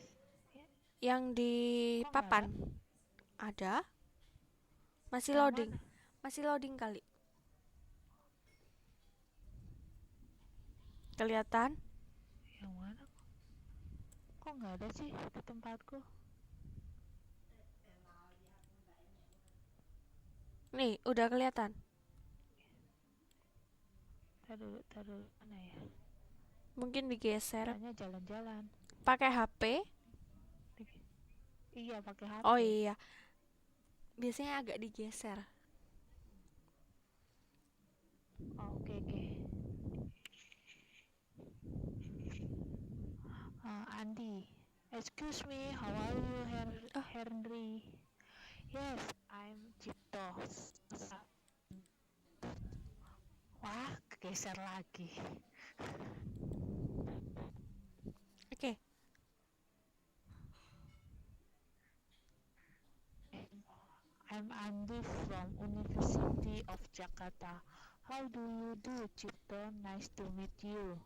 Ya, Yang di kok nggak papan? ada? Ada? Masih Yang loading? mana? Masih loading kali. Kelihatan? Yang mana? Kok nggak ada sih di tempatku? Nih, udah kelihatan. Taruh mana ya? Mungkin digeser. Katanya jalan-jalan. Pakai HP? Iya, pakai HP. Oh iya. Biasanya agak digeser. Oh, oke. Andi, excuse me, how are you, Henry? Yes, I'm Cipto. Wah, kegeser lagi. Oke. I'm Andi from University of Jakarta. How do you do, Cipto? Nice to meet you.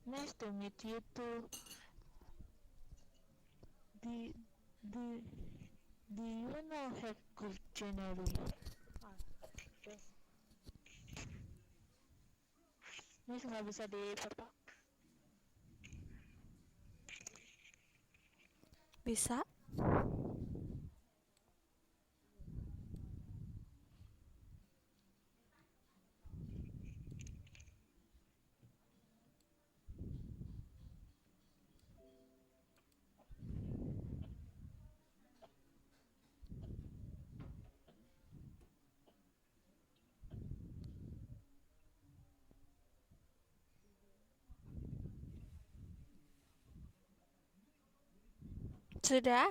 Nice to meet you too. Do you know Hercule January? Miss nggak bisa diperpak. Bisa? Sudah?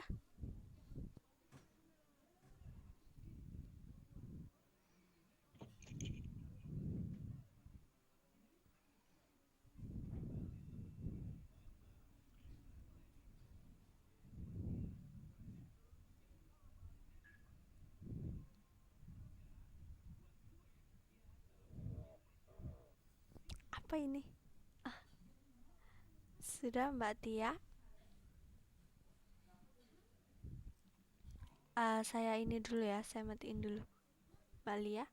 Apa ini? Sudah Mbak Tia? Saya ini dulu ya, saya matiin dulu. Mbak Lia?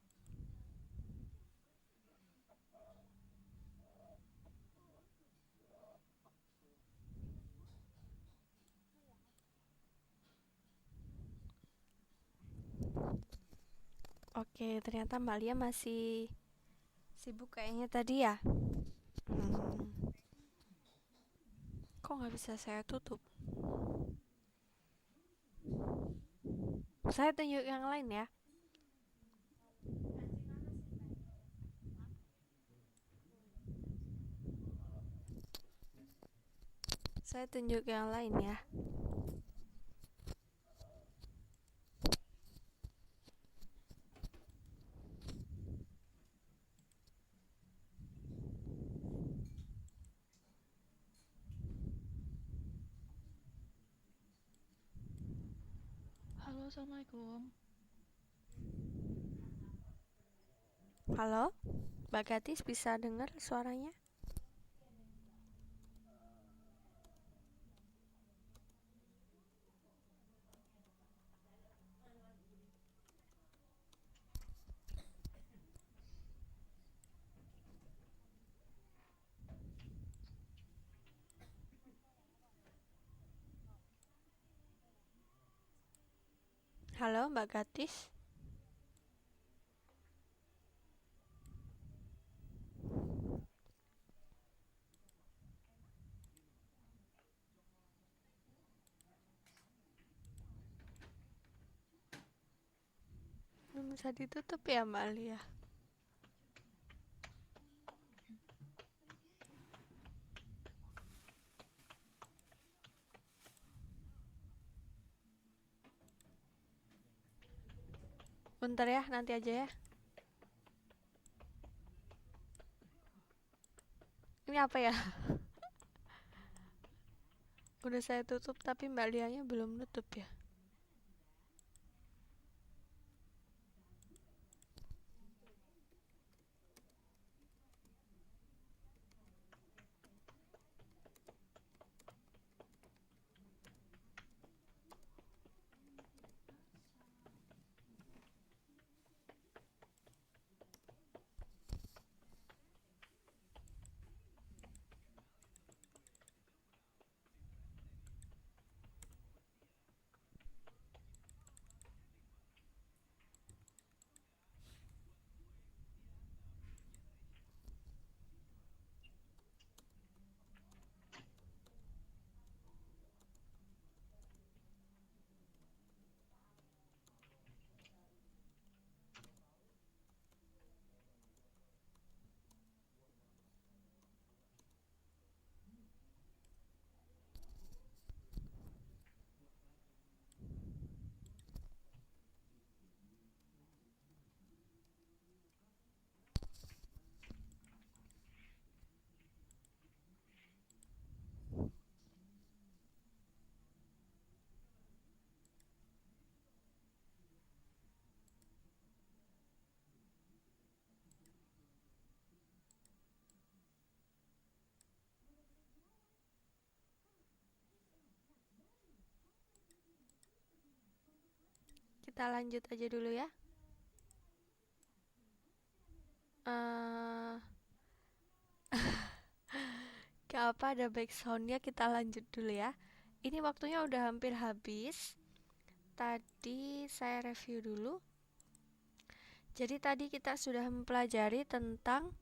Oke, ternyata Mbak Lia masih sibuk kayaknya tadi ya. Kok nggak bisa saya tutup? Saya tunjuk yang lain ya. Saya tunjuk yang lain ya. Halo, Assalamualaikum. Halo? Mbak Gatis bisa dengar suaranya? Halo Mbak Gatis? Belum bisa ditutup ya Mbak Lia? Bentar ya, nanti aja ya. Ini apa ya? Udah saya tutup tapi Mbak Lianya belum nutup ya. Kita lanjut aja dulu ya. eh Gak apa, ada backsoundnya, kita lanjut dulu ya. Ini waktunya udah hampir habis. Tadi saya review dulu. Jadi tadi kita sudah mempelajari tentang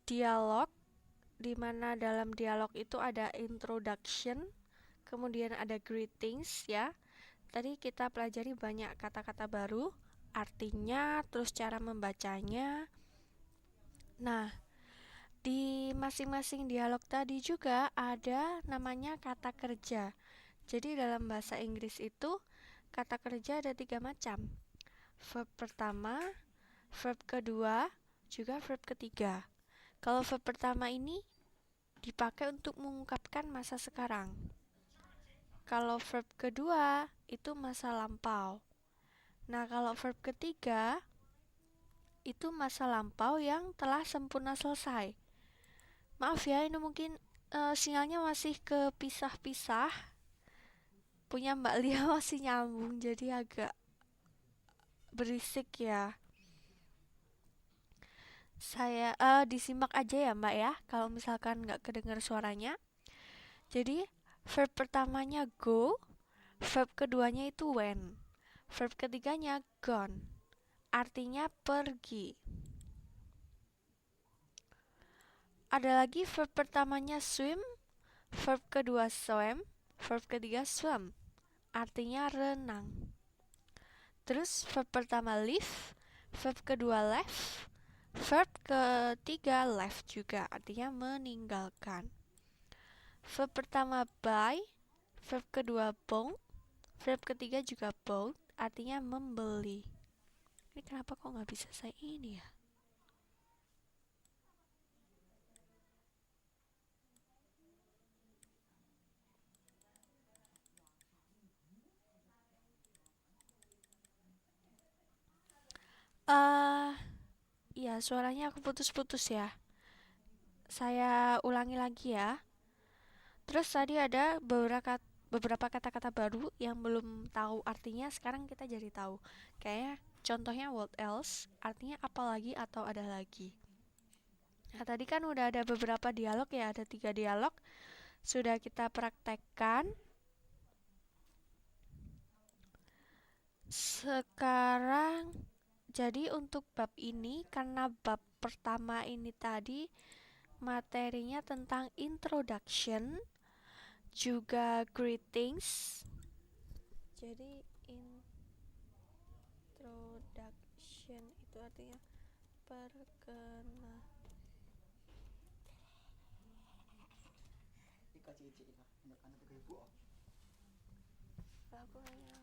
dialog, di mana dalam dialog itu ada introduction, kemudian ada greetings ya. Tadi kita pelajari banyak kata-kata baru, artinya, terus cara membacanya. Nah, di masing-masing dialog tadi juga ada namanya kata kerja. Jadi dalam bahasa Inggris itu kata kerja ada 3 macam. Verb pertama, verb kedua, juga verb ketiga. Kalau verb pertama ini dipakai untuk mengungkapkan masa sekarang. Kalau verb kedua itu masa lampau. Nah, kalau verb ketiga itu masa lampau yang telah sempurna selesai. Maaf ya, ini mungkin sinyalnya masih kepisah-pisah. Punya Mbak Lia masih nyambung, jadi agak berisik ya. Saya disimak aja ya Mbak ya, kalau misalkan nggak kedengar suaranya. Jadi verb pertamanya go, verb keduanya itu went, verb ketiganya gone, artinya pergi. Ada lagi verb pertamanya swim, verb kedua swam, verb ketiga swam, artinya renang. Terus verb pertama leave, verb kedua left, verb ketiga left juga, artinya meninggalkan. Verb pertama buy, verb kedua bought, verb ketiga juga bought, artinya membeli. Ini kenapa kok nggak bisa saya ini ya? Ya suaranya aku putus-putus ya. Saya ulangi lagi ya. Terus tadi ada beberapa kata-kata baru yang belum tahu artinya, sekarang kita jadi tahu. Kayak contohnya what else, artinya apalagi atau ada lagi. Nah, tadi kan udah ada beberapa dialog ya, ada 3 dialog. Sudah kita praktekkan. Sekarang, jadi untuk bab ini, karena bab pertama ini tadi materinya tentang introduction, juga greetings. Jadi introduction itu artinya perkenalan. Aku hanya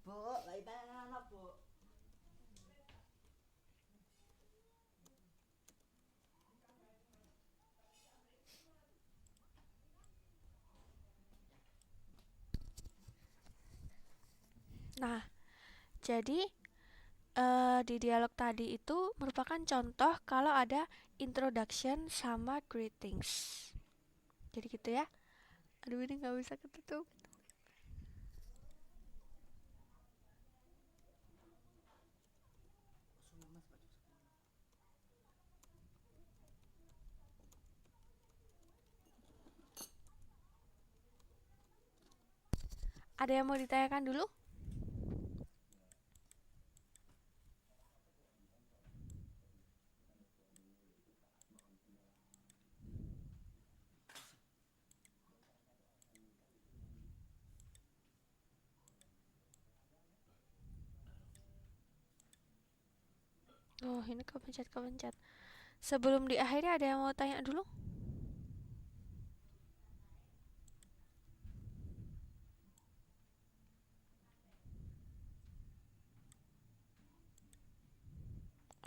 Bu, lagi mana bu? Nah, jadi di dialog tadi itu merupakan contoh kalau ada introduction sama greetings. Jadi gitu ya. Aduh, ini nggak bisa ketutup. Ada yang mau ditanyakan dulu? Oh, ini kepencet. Sebelum diakhiri ada yang mau tanya dulu?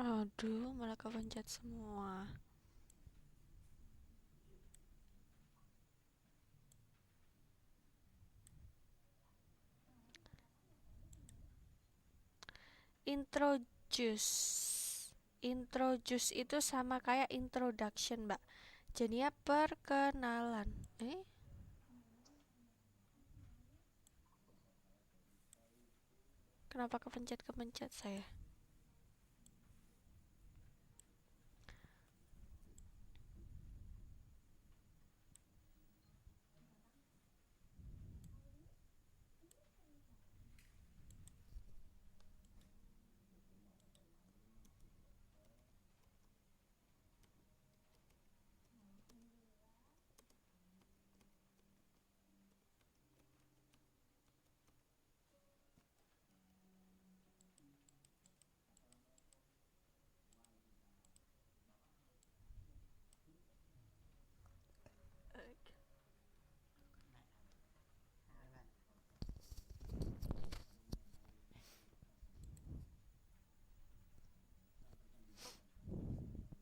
Aduh, malah kepencet semua. Introduce itu sama kayak introduction, Mbak. Jadinya perkenalan. Kenapa kepencet saya?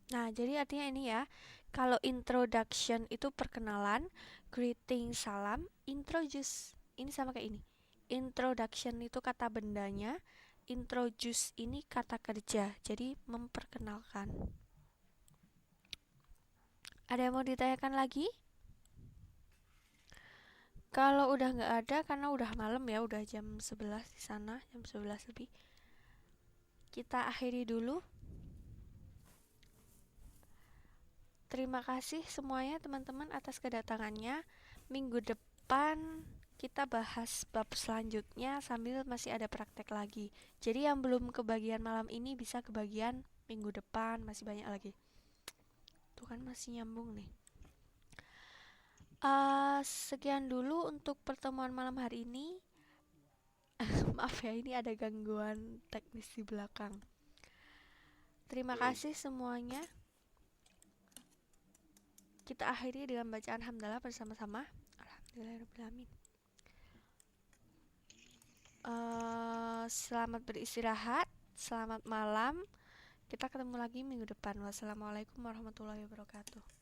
Nah, jadi artinya ini ya. Kalau introduction itu perkenalan, greeting salam, introduce ini sama kayak ini. Introduction itu kata bendanya, introduce ini kata kerja. Jadi memperkenalkan. Ada yang mau ditanyakan lagi? Kalau udah nggak ada, karena udah malam ya, udah jam 11 di sana, jam 11 lebih. Kita akhiri dulu. Terima kasih semuanya teman-teman atas kedatangannya. Minggu depan kita bahas bab selanjutnya sambil masih ada praktek lagi. Jadi yang belum kebagian malam ini bisa kebagian minggu depan, masih banyak lagi. Tuh kan masih nyambung nih. Sekian dulu untuk pertemuan malam hari ini. Maaf ya, ini ada gangguan teknis di belakang. Terima kasih semuanya. Kita akhiri dengan bacaan hamdalah bersama-sama. Alhamdulillahirrahmanirrahim. Selamat beristirahat, selamat malam. Kita ketemu lagi minggu depan. Wassalamualaikum warahmatullahi wabarakatuh.